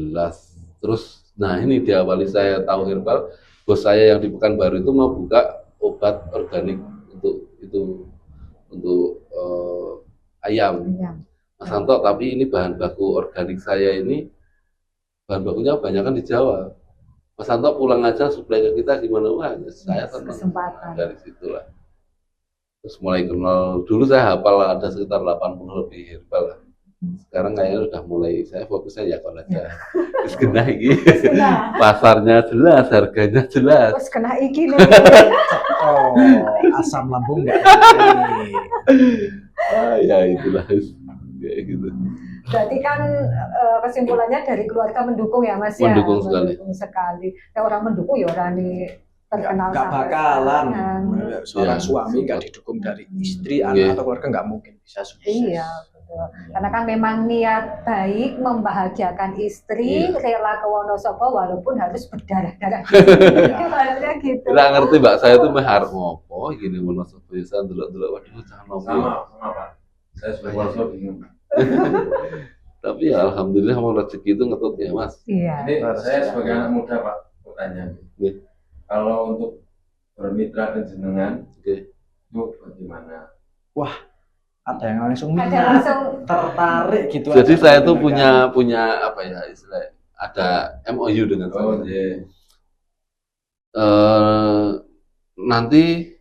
Terus, nah ini diawali saya tahu herbal. Bos saya yang di Pekanbaru itu mau buka obat organik untuk ayam. Iya. Mas Santo, tapi ini bahan baku organik saya ini bahan bakunya banyak kan di Jawa. Mas Santo pulang aja suplai ke kita gimana? Wah, ya saya senang. Kesempatan. Dari situlah. Terus mulai kenal, dulu saya hafal ada sekitar 80 lebih herbal lah. Sekarang kayaknya udah mulai, saya fokusnya ya kalau aja. Terus kena iki. Kena. Pasarnya jelas, harganya jelas. Terus kena iki nih. Oh, asam lambung nggak? Ya itulah. Kayak gitu. Berarti kan kesimpulannya dari keluarga mendukung ya Mas ya? Mendukung sekali. Mendukung sekali. Ya, orang mendukung ya orang nih terkenal Nggak sampai bakalan sekarang. seorang Ya. suami nggak didukung dari istri, Iya. anak atau keluarga nggak mungkin bisa sukses. Iya, betul. Karena kan memang niat baik membahagiakan istri, Iya. rela ke Wonosobo walaupun harus berdarah-darah. Iya. Ibaratnya gitu. Tidak ngerti Mbak, saya tuh meh harus ngopo gini Wonosobo ya saya delok-delok waduh jangan ngopo. Sama Pak. Saya sebagai Wonosobo bingung. Tapi ya alhamdulillah mau rezeki itu ngetut ya Mas. Iya. Ini saya sebagai anak muda Pak, bertanya. Oke. Kalau untuk bermitra dengan jenengan, Oke. itu bagaimana? Ada yang langsung Ada minat, langsung tertarik gitu. Jadi aja saya tuh dengan punya apa ya istilah ada MOU dengan Oh, saya. iya. Nanti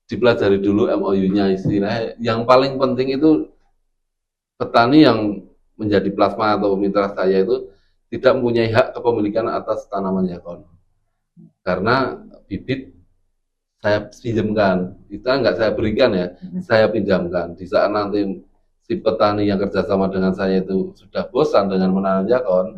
dipelajari dulu MOU-nya istilah. Yang paling penting itu petani yang menjadi plasma atau mitra saya itu tidak mempunyai hak kepemilikan atas tanaman yakon. Karena bibit saya pinjamkan, itu nggak saya berikan ya, saya pinjamkan. Di saat nanti si petani yang kerjasama dengan saya itu sudah bosan dengan menanam yakon,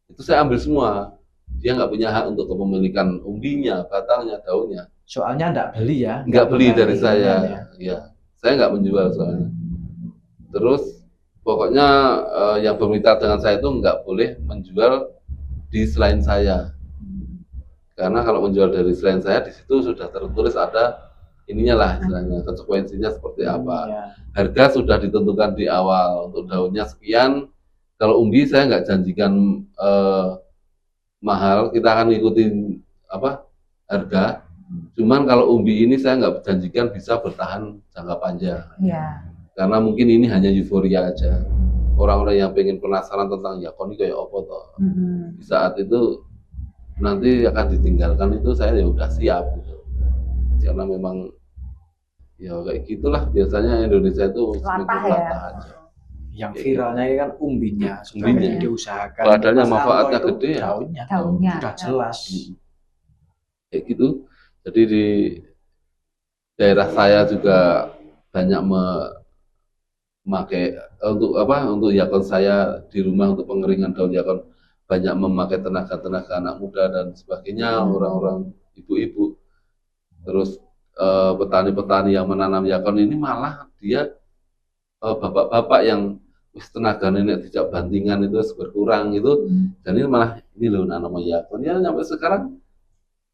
itu saya ambil semua. Dia nggak punya hak untuk kepemilikan umbinya, batangnya, daunnya. soalnya nggak beli ya. Nggak beli pernah dari beli, saya, ya. ya. Saya nggak menjual soalnya. Terus pokoknya yang bermitra dengan saya itu nggak boleh menjual di selain saya. Karena kalau menjual dari selain saya di situ sudah tertulis ada ininya lah istilahnya konsekuensinya seperti apa. Ya. Harga sudah ditentukan di awal untuk daunnya sekian. Kalau umbi saya nggak janjikan mahal, kita akan ngikutin apa harga. Cuman kalau umbi ini saya nggak janjikan bisa bertahan jangka panjang. Iya. Karena mungkin ini hanya euforia aja. Orang-orang yang pengen penasaran tentang yakon ini kayak apa toh. Di saat itu nanti akan ditinggalkan itu saya ya udah siap gitu. Karena memang ya kayak gitulah biasanya Indonesia itu Latah semakin ya. latah aja. Yang viralnya ini kan umbinya, Umbinya. sudah diusahakan. Padahal Mas manfaatnya Anto itu gede ya. Daunnya, Daunnya. sudah jelas. Kayak gitu. Jadi di daerah saya juga banyak memakai untuk apa? Untuk yakon saya di rumah untuk pengeringan daun yakon banyak memakai tenaga-tenaga anak muda dan sebagainya, orang-orang ibu-ibu. Terus petani-petani yang menanam yakon ini malah dia bapak-bapak yang tenaga nenek tidak bantingan itu berkurang itu, dan ini malah ini loh nanam yakon ya sampai sekarang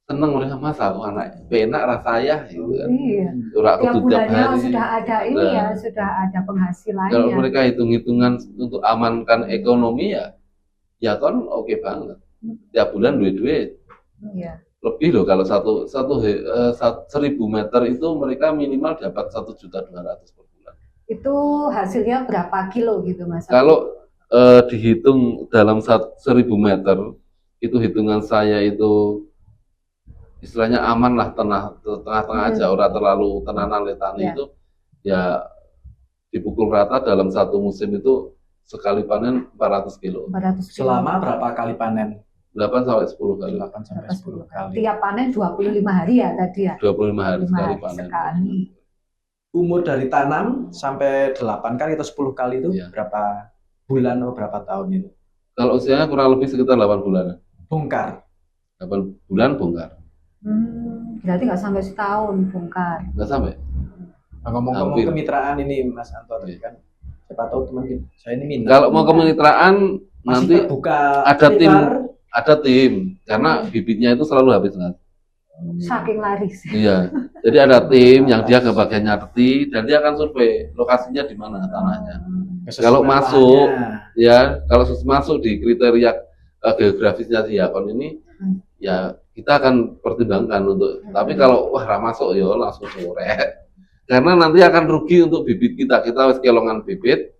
seneng oleh mas aku anak penak rasanya gitu kan. Iya. Ora Tiap kudu tiap bulannya hari. sudah ada ini Nah, ya, sudah ada penghasilannya. kalau mereka hitung-hitungan untuk amankan ekonomi ya yakon oke banget. Tiap bulan duit-duit Iya. lebih loh kalau 1.000 meter itu mereka minimal dapat 1.200.000 per bulan. Itu hasilnya berapa kilo gitu Mas? Kalau dihitung dalam 1.000 meter itu hitungan saya itu istilahnya aman lah, tengah-tengah aja, orang terlalu tenanan letani Ya. itu ya dipukul rata dalam satu musim itu sekali panen 400 kilo, 400 kilo. Selama berapa kali panen? 8 sampai 10 kali, 8 sampai 10 kali. Tiap panen 25 hari ya tadi ya? 25 hari 25 sekali hari panen. sekali. Umur dari tanam sampai 8 kali atau 10 kali itu Iya. berapa bulan atau berapa tahun itu? Kalau usianya kurang lebih sekitar 8 bulan. Bongkar. 8 bulan bongkar. Berarti nggak sampai setahun bongkar. Nggak sampai. Nah, ngomong-ngomong Hampir. kemitraan ini Mas Anton Iya. kan, siapa tahu teman kita, saya ini minat. Kalau mau kemitraan Masih nanti terbuka ada tim. sekitar ada tim karena bibitnya itu selalu habis kan. Saking laris. Iya. Jadi ada tim yang dia ke bagian nyarti dan dia akan survei lokasinya di mana tanahnya. kesesuaian Kalau masuk, lahannya. Ya, kalau masuk di kriteria geografisnya si yakon ini, ya kita akan pertimbangkan untuk. Tapi kalau wah ra masuk ya langsung sore. Karena nanti akan rugi untuk bibit kita. Kita harus kelongan bibit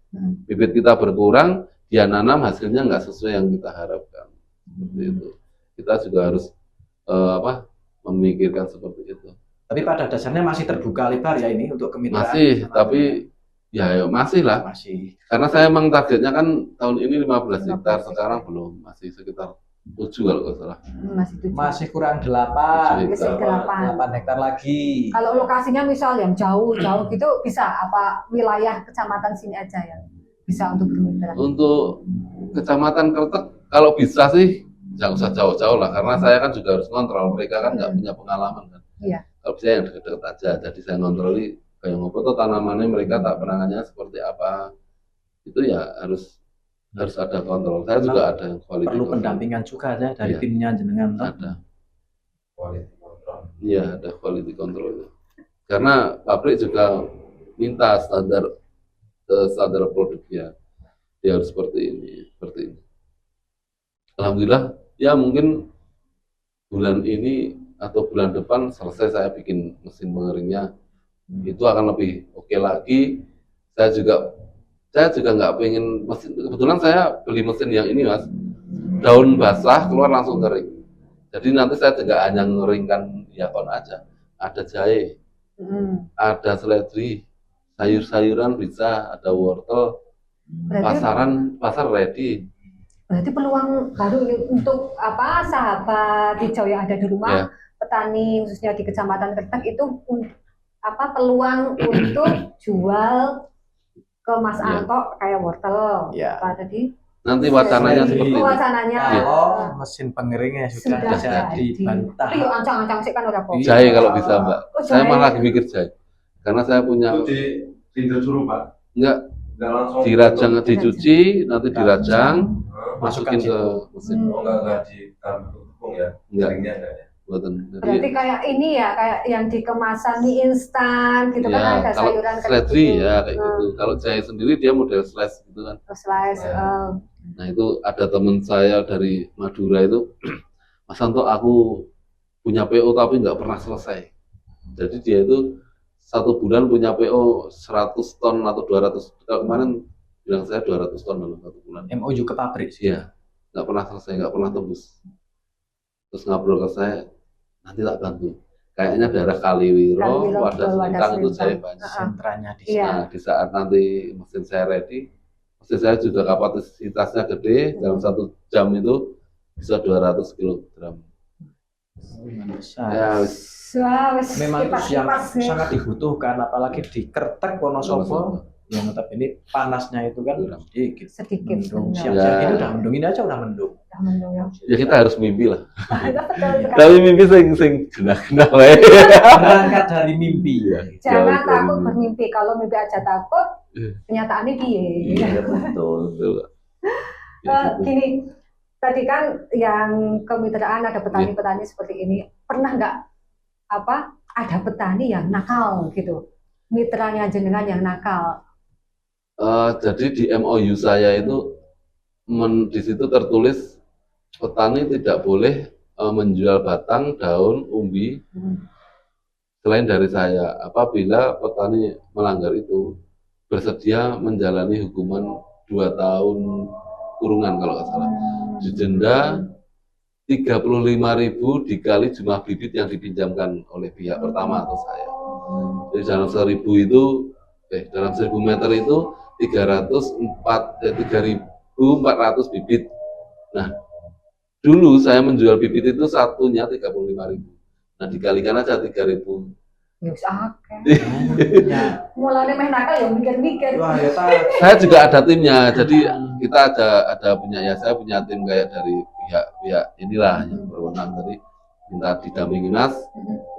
kita berkurang, dia nanam hasilnya nggak sesuai yang kita harapkan. Seperti itu. Kita juga harus memikirkan seperti itu. Tapi pada dasarnya masih terbuka lebar ya ini untuk kemitraan. Masih, tapi ya masih lah. masih. Karena saya memang targetnya kan tahun ini 15 hektar, sekarang belum, masih sekitar 7 kalau nggak salah. Masih 7. Masih kurang 8. Masih 8. 8 hektar lagi. Kalau lokasinya misal yang jauh-jauh gitu bisa apa wilayah kecamatan sini aja yang bisa untuk bermitra? Untuk kecamatan Kretek kalau bisa sih jangan usah jauh-jauh lah, karena saya kan juga harus ngontrol, mereka kan nggak punya pengalaman kan. Iya. Kalau bisa yang deket-deket aja, jadi saya ngontroli kayak ngopo tuh tanamannya mereka tak penangannya seperti apa, itu ya harus ada kontrol. Saya juga ada yang quality Perlu control. pendampingan juga ya dari Iya. timnya jenengan. Ada. quality control. Iya, ada quality control. Karena pabrik juga minta standar produknya. Dia harus seperti ini. Alhamdulillah, ya mungkin bulan ini atau bulan depan selesai saya bikin mesin pengeringnya. Itu akan lebih oke lagi. Saya juga nggak pengen mesin. Kebetulan saya beli mesin yang ini mas, daun basah keluar langsung kering. Jadi nanti saya juga hanya ngeringkan yakon aja. Ada jahe, ada seledri, sayur-sayuran bisa, ada wortel, pasar ready. Berarti peluang baru ini untuk apa sahabat hijau yang ada di rumah, Ya. petani khususnya di Kecamatan Kretek itu apa peluang untuk jual ke Mas Ya. Anto kayak wortel, Ya. apa tadi? Nanti wacananya Seledri. seperti itu. Wacananya Kalau mesin pengeringnya sudah sudah jadi bantah. Tapi yuk ancang-ancang sih kan udah pokok. Jahe kalau bisa mbak. Oh, Saya jahe. malah lagi mikir jahe. Karena saya punya Itu di suruh pak, enggak nggak langsung dirajang, dicuci, nanti dirajang, Masukkan masukin ke situ. mesin. Oh nggak di dalam tepung ya, Enggak, jaringnya enggak ya. buatan. Berarti kayak ini ya, kayak yang di kemasan mie instan gitu kan Ya, ada kalau sayuran kayak seledri gitu. ya kayak gitu. Kalau jahe sendiri dia model slice gitu kan. Slice, Nah itu ada teman saya dari Madura itu, Mas Santo aku punya PO tapi nggak pernah selesai. Jadi dia itu 1 bulan punya PO 100 ton atau 200. Kalau kemarin bilang saya 200 ton dalam 1 bulan. MOU ke pabrik sih. Iya, nggak pernah selesai, nggak pernah tembus. Terus ngobrol ke saya, nanti tak bantu. Kayaknya daerah Kaliwiro, Kaliwiro, Wadas Wadas Lintang itu Lintang. saya banyak. Sentranya di Iya. Nah, di saat nanti mesin saya ready, mesin saya juga kapasitasnya gede, dalam 1 jam itu bisa 200 kg. besar. Ya, wis. Wah, wis Memang itu yang kipas-kipas nih. sangat dibutuhkan apalagi di Kretek Wonosobo yang notabene panasnya itu kan Kurang. sedikit. sedikit. Mendung, benar. siang-siang Ya. ini udah mendung, ini aja udah mendung. Udah mendung ya. Ya kita harus mimpi lah. Betul sekali. Tapi mimpi sing genah-genah wae. Berangkat dari mimpi. Jangan Jauh dari takut mimpi. bermimpi. Kalau mimpi aja takut, Iya. kenyataannya piye? Iya betul. Betul. Ya, gitu. Gini, tadi kan yang kemitraan ada petani-petani seperti ini. Pernah nggak ada petani yang nakal gitu? Mitranya jenengan yang nakal. Jadi di MOU saya itu di situ tertulis petani tidak boleh menjual batang, daun, umbi selain dari saya. Apabila petani melanggar itu bersedia menjalani hukuman 2 tahun kurungan kalau nggak salah. Didenda 35.000 dikali jumlah bibit yang dipinjamkan oleh pihak pertama atau saya. Jadi dalam 1.000 meter itu 3.400 bibit. Nah, dulu saya menjual bibit itu satunya 35.000. Nah, dikalikan aja 3.000. Ya wis akeh. Ya, Mulane meh nakal ya mikir-mikir. wah ya Saya juga ada timnya. Jadi kita ada punya saya punya tim kayak dari pihak inilah yang berwenang tadi minta didampingi Mas.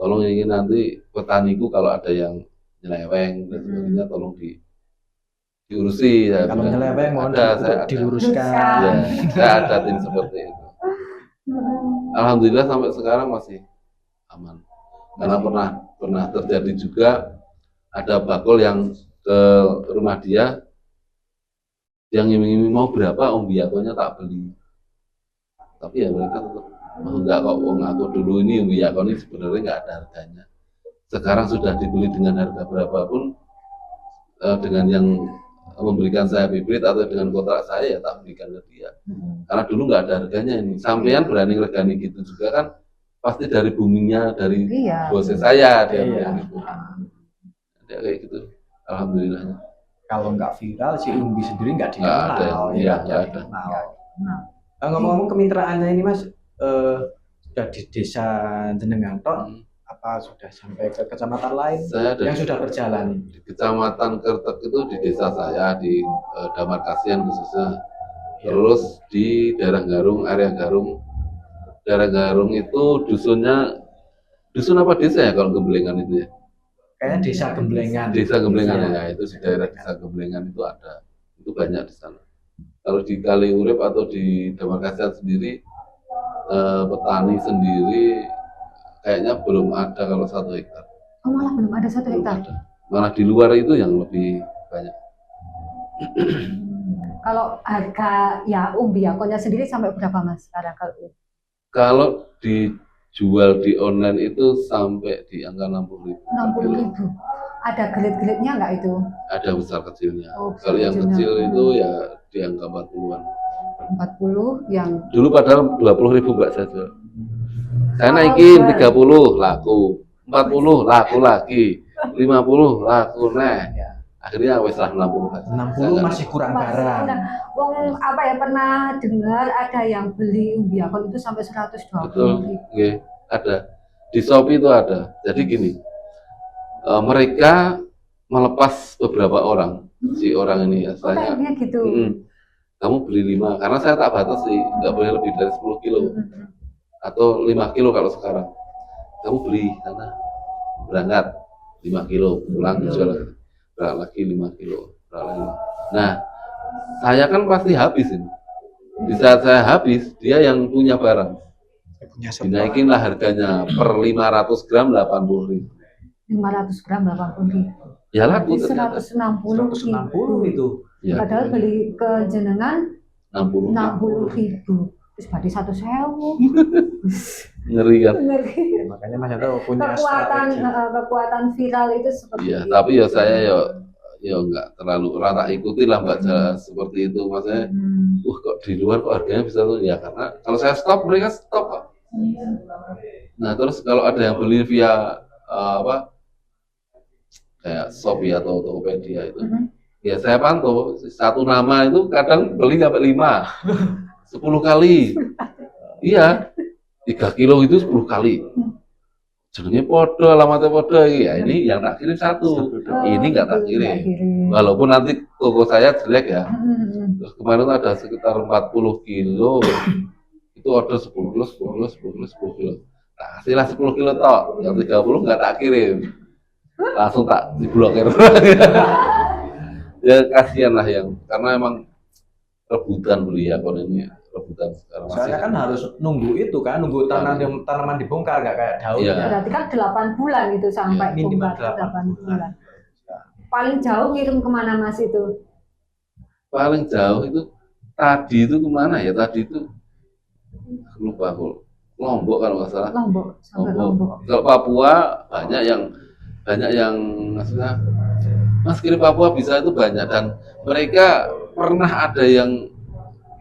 Tolong ini nanti petaniku kalau ada yang nyeleweng dan sebagainya tolong diurusi ya. kalau nyeleweng mohon saya ada. diluruskan. Ya, saya ada tim seperti itu. Alhamdulillah sampai sekarang masih aman. Karena pernah terjadi juga ada bakul yang ke rumah dia yang ngiming-ngiming mau berapa umbiyakonya tak beli. Tapi ya mereka tetap enggak kok, aku dulu ini umbiyako ini sebenarnya nggak ada harganya. Sekarang sudah dibeli dengan harga berapapun, dengan yang memberikan saya bibit atau dengan kontrak saya ya tak berikan ke dia. Karena dulu nggak ada harganya ini. Sampean berani regani gitu juga kan pasti dari buminya, dari Iya. bosnya saya dia Iya. bilang gitu. Dia kayak gitu. Alhamdulillahnya. Kalau nggak viral si Umbi sendiri nggak Nggak ada, dikenal, iya, ya, nggak ada. dikenal. Nah, Ngomong-ngomong kemitraannya ini Mas, sudah di desa jenengan tok, Hmm. apa sudah sampai ke kecamatan lain Saya yang dari sudah berjalan? di Kecamatan Kertek itu di desa saya di Damar Kasihan khususnya. Ya. Terus di daerah Garung, area Garung. Daerah Garung itu dusun apa desa ya kalau Gemblengan itu ya? Kayaknya desa Gemblengan. Desa Gemblengan Iya. ya, itu di daerah desa Gemblengan itu ada. Itu banyak di sana. Kalau di Kaliurip atau di Damar Kasihan sendiri petani sendiri kayaknya belum ada kalau 1 hektar. oh malah belum ada 1 Belum hektar. ada. Malah di luar itu yang lebih banyak. Kalau harga ya umbiyakonya sendiri sampai berapa Mas sekarang kalau Kalau dijual di online itu sampai di angka 60.000 per kilo. 60.000? Ada grade-grade-nya nggak itu? Ada besar kecilnya. Oh, Kalau yang kecilnya. kecil itu ya di angka 40-an. 40 yang Dulu padahal 20.000 Mbak saya jual. Saya Oh, naikin baik. 30 laku, 40 laku lagi, 50 laku nah. Akhirnya wes lah 60 aja. 60 masih kurang barang. Wong pernah dengar ada yang beli umbiakon itu sampai 120.000. Betul, oke, ada. Di Shopee itu ada. Jadi gini, mereka melepas beberapa orang, si orang ini ya, Oh, kayaknya gitu. kamu beli 5, karena saya tak batas sih, nggak boleh lebih dari 10 kilo, atau 5 kilo kalau sekarang. Kamu beli, karena berangkat 5 kilo, pulang jual lagi. Berangkat lagi 5 kilo, berangkat lagi. Nah, saya kan pasti habis ini. Di saat saya habis, dia yang punya barang. Punya Dinaikinlah harganya per 500 gram 80.000. 500 gram 80.000. Ya laku Jadi ternyata. 160 itu. Ya, Padahal beli ke jenengan 60. 60.000. Terus berarti 1.000. Ngeri kan? Ngeri. Makanya Mas Yanto punya strategi. Kekuatan viral itu seperti Iya, itu. tapi ya saya ya enggak terlalu rata ikuti lah Mbak Jala seperti itu. Maksudnya, kok di luar kok harganya bisa tuh ya karena kalau saya stop mereka stop Pak. Nah, terus kalau ada yang beli via kayak Shopee atau Tokopedia itu, ya saya pantau satu nama itu kadang beli sampai 5, 10 kali. Iya, 3 kilo itu 10 kali. jenenge podo, alamatnya podo, ya ini yang tak kirim satu, ini nggak tak kirim. Walaupun nanti toko saya jelek ya. Terus kemarin ada sekitar 40 kilo, itu order 10 kilo, 10 kilo, 10 kilo, 10 kilo. Nah, hasilnya 10 kilo tok, yang 30 nggak tak kirim. Langsung tak diblokir. Ya kasihan lah yang, karena emang rebutan beli akun ini, rebutan sekarang. Soalnya kan harus nunggu itu kan, nunggu tanaman dibongkar nggak kayak daunnya. Iya. Berarti kan 8 bulan itu sampai Minimal bongkar 8 8 bulan. Paling jauh ngirim kemana Mas itu? Paling jauh itu tadi itu kemana ya? Tadi itu lupa aku. Lombok kalau nggak salah. Lombok, sampai Lombok. Kalau Papua banyak yang maksudnya Mas kirim Papua bisa itu banyak, dan mereka pernah ada yang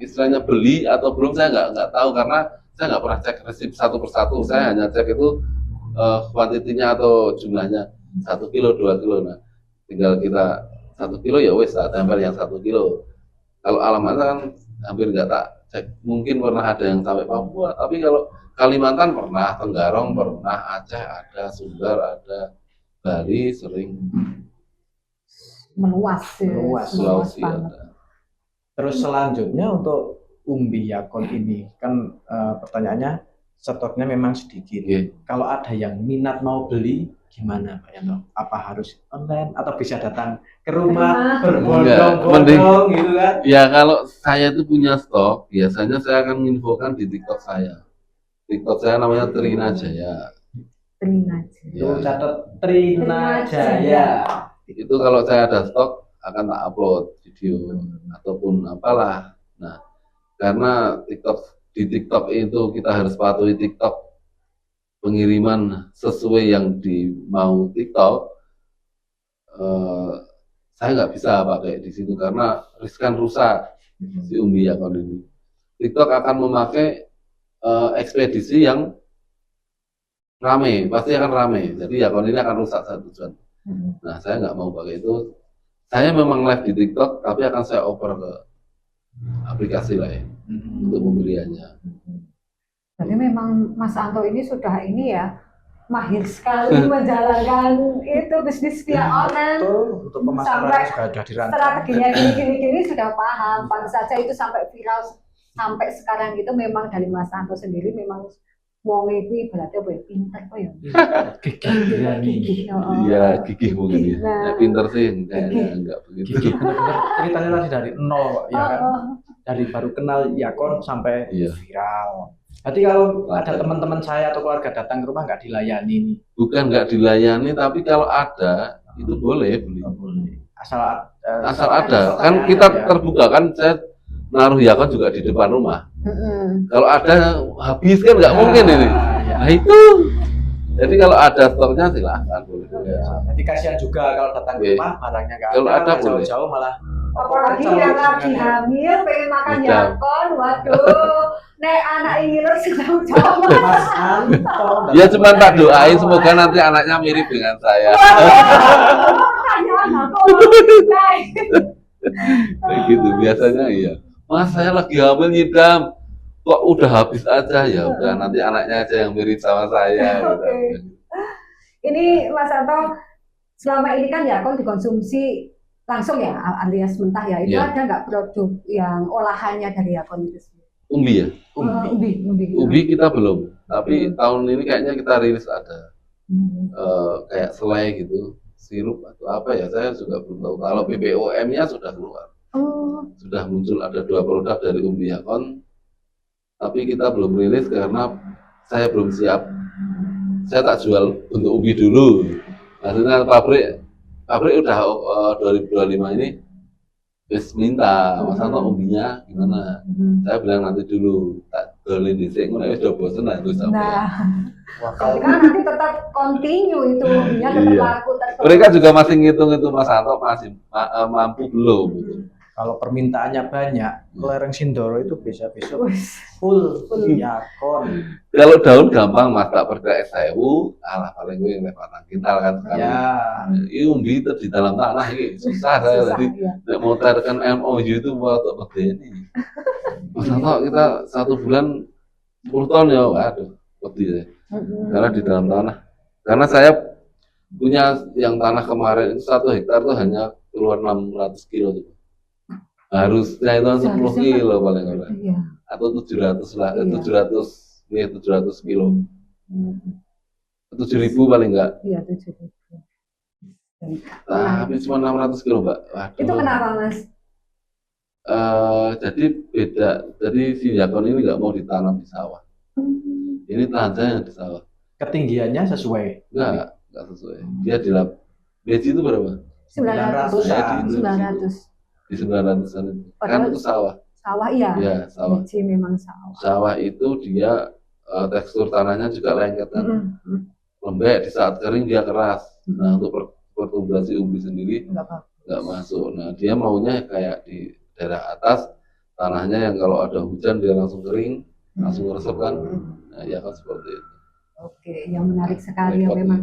istilahnya beli atau belum, saya nggak tahu karena saya nggak pernah cek resip satu persatu. Saya hanya cek itu kuantitinya atau jumlahnya 1 kilo 2 kilo. Nah, tinggal kita 1 kilo ya wes tak tempel yang 1 kilo. Kalau alamatnya kan hampir nggak tak cek. Mungkin pernah ada yang sampai Papua, tapi kalau Kalimantan pernah, Tenggarong pernah, Aceh ada, Sumbar ada, Bali sering, Meluas ya. Meluas, Sulawesi banget. ada. Terus selanjutnya untuk umbi yakon ini kan pertanyaannya stoknya memang sedikit. Oke. Kalau ada yang minat mau beli gimana Pak Yanto? Apa harus online atau bisa datang ke rumah berbondong-bondong gitu kan? Ya kalau saya itu punya stok, biasanya saya akan menginfokan di TikTok saya. TikTok saya namanya Trina Jaya. Trina aja. Itu Ya, catat Trina Jaya. itu kalau saya ada stok akan tak upload video ataupun apalah. Nah, karena di TikTok itu kita harus patuhi TikTok pengiriman sesuai yang dimau TikTok. Saya nggak bisa pakai di situ karena riskan rusak si umbi akun ini. TikTok akan memakai ekspedisi yang rame, pasti akan rame. Jadi akun ini akan rusak satu tujuan. Nah, saya nggak mau pakai itu. Saya memang live di TikTok, tapi akan saya oper ke aplikasi lain untuk pembeliannya. Jadi memang Mas Anto ini sudah ini ya, mahir sekali menjalankan itu bisnis via online. Betul, untuk pemasaran Sampai sudah dirancang. strateginya gini sudah paham. Pantas saja itu sampai viral sampai sekarang itu memang dari Mas Anto sendiri memang wong itu berarti apa ya, pintar apa ya? Gigih. Iya, gigih mungkin ya. Nah. Ya, pinter sih, kayaknya enggak begitu. Gigi bener-bener ceritanya tadi dari nol ya kan, dari baru kenal yakon sampai Iya. viral. Berarti kalau ada teman-teman saya atau keluarga datang ke rumah nggak dilayani nih? Bukan nggak dilayani, tapi kalau ada itu boleh beli. Asal Asal ada, kan kita terbuka kan, saya naruh yakon juga di depan rumah. Kalau ada habis kan nggak mungkin ini. Nah itu. Jadi kalau ada stoknya silahkan boleh. Jadi kasihan juga kalau datang ke Oke. rumah barangnya nggak Kalau ada, boleh. jauh-jauh malah. Apalagi yang lagi hamil pengen makan Udah. yakon, waduh. Nek anak ini harus jauh-jauh. Mas Anto. Ya cuma tak doain semoga nanti anaknya mirip dengan saya. Makanya anakku. Kayak gitu biasanya iya. Mas saya lagi hamil nyidam. Kok udah habis aja, ya udah nanti anaknya aja yang mirip sama saya. Oke. Ini Mas Anto, selama ini kan yakon dikonsumsi langsung ya, alias mentah ya. Itu Iya. ada nggak produk yang olahannya dari yakon itu sendiri? Umbi ya? Umbi. Umbi kita belum. Tapi tahun ini kayaknya kita rilis ada kayak selai gitu, sirup atau apa ya, saya juga belum tahu. Kalau BPOM-nya sudah keluar. Oh, Sudah muncul ada 2 produk dari umbi yakon, tapi kita belum rilis karena saya belum siap. Saya tak jual untuk umbi dulu. Maksudnya pabrik udah 2025 ini wis minta, Mas Anto umbinya gimana? Saya bilang nanti dulu, tak dolin dhisik ngono wis do bosen lah terus sampai. nah, Wah, jadi kalau kan nanti tetap continue itu umbinya tetap Iya. laku terus. Mereka juga masih ngitung itu Mas Anto masih mampu belum gitu. kalau permintaannya banyak, lereng Sindoro itu bisa besok Wis. full yakon. Kalau daun gampang Mas, tak perda SEU, alah paling gue yang lepas kintal kan sekali. Ya, Ini umbi itu di dalam tanah ini susah saya Susah, tadi. ya. Nek mau tekan MOU itu buat ini. Mas Anto kita 1 bulan 10 ton ya, waduh, peti ya. Karena di dalam tanah Karena saya punya yang tanah kemarin itu 1 hektar tuh hanya keluar 600 kilo tuh. Harusnya itu 10 Seharusnya kilo kan- paling enggak. Iya. Atau 700 lah, Iya. 700 kilo. Hmm. 7.000 paling enggak. Iya 7.000. Tapi cuma 600 kilo, Mbak. Waduh. Itu kenapa Mas? Jadi beda. Jadi si jakon ini nggak mau ditanam di sawah. Ini tanahnya di sawah. Ketinggiannya sesuai. Nggak sesuai. Dia di biji itu berapa? 900. Ya, di 900. Di 900-an itu. Kan Padahal- itu sawah. Sawah iya. Ya, sawah. Biji memang sawah. Sawah itu dia tekstur tanahnya juga lengket kan. Mm-mm. Lembek, di saat kering dia keras. Mm-mm. Nah, untuk pertumbuhan si umbi sendiri Enggak apa-apa. nggak masuk. Nah, dia maunya kayak di daerah atas, tanahnya yang kalau ada hujan dia langsung kering, langsung meresap kan. Nah, ya kan seperti itu. Oke, yang menarik sekali ya Repot, memang.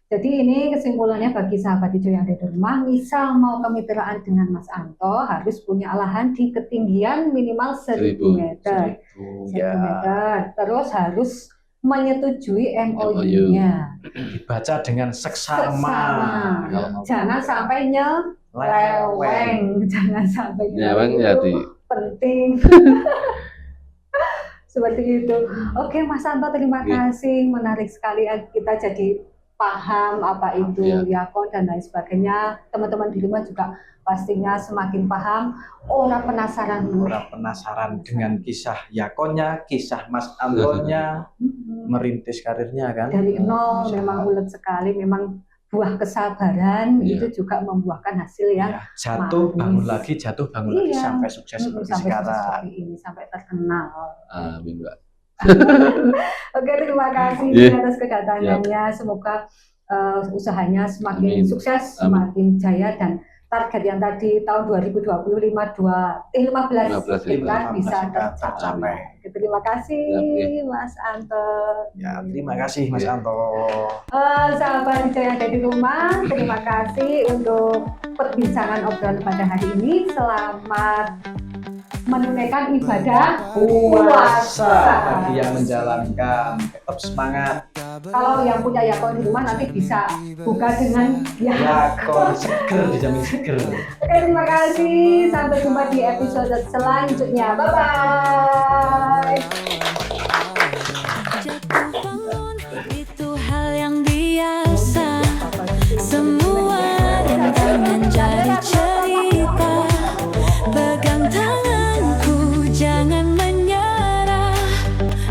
Jadi ini kesimpulannya bagi sahabat hijau yang ada di rumah, misal mau kemitraan dengan Mas Anto harus punya lahan di ketinggian minimal 1.000 meter. 1.000 Ya, meter. Terus harus menyetujui MOU-nya. dibaca dengan seksama. Seksama. Kalau mau Jangan sampai nyeleweng. Jangan sampai Nyeleweng ya itu di penting. Seperti itu. Oke, Mas Anto, terima Oke. kasih. Menarik sekali kita jadi paham apa itu Ya. yakon dan lain sebagainya. Teman-teman di rumah juga pastinya semakin paham. Orang penasaran. Orang penasaran dengan kisah yakonnya, kisah Mas Antonya, merintis karirnya kan. Dari nol Usaha. memang ulet sekali. Memang buah kesabaran Iya. itu juga membuahkan hasil yang Ya, jatuh manis. bangun lagi, jatuh bangun lagi Iya. sampai sukses seperti sampai sekarang. seperti ini, sampai terkenal. amin, Mbak. Oke, terima kasih Iya. atas kedatangannya. Semoga usahanya semakin Amin. sukses, Amin. semakin jaya, dan target yang tadi tahun 2025 15 kita bisa tercapai. Oke, terima kasih Mas Anto. Ya, terima kasih Mas Anto. Sahabat hijau yang ada di rumah, terima kasih untuk perbincangan obrolan pada hari ini. Selamat menunaikan ibadah puasa. Bagi yang menjalankan, tetap semangat. Kalau yang punya yakon di rumah nanti bisa buka dengan Yakon seger, dijamin seger. Oke, terima kasih. Sampai jumpa di episode selanjutnya. Bye-bye. Jatuh bangun itu hal yang biasa. Semua rentang menjadi cerita. Pegang tanganku, jangan menyerah.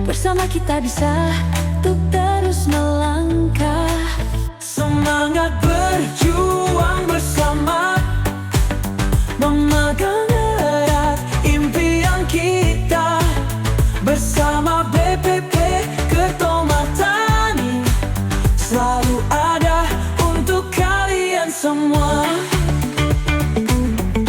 Bersama kita bisa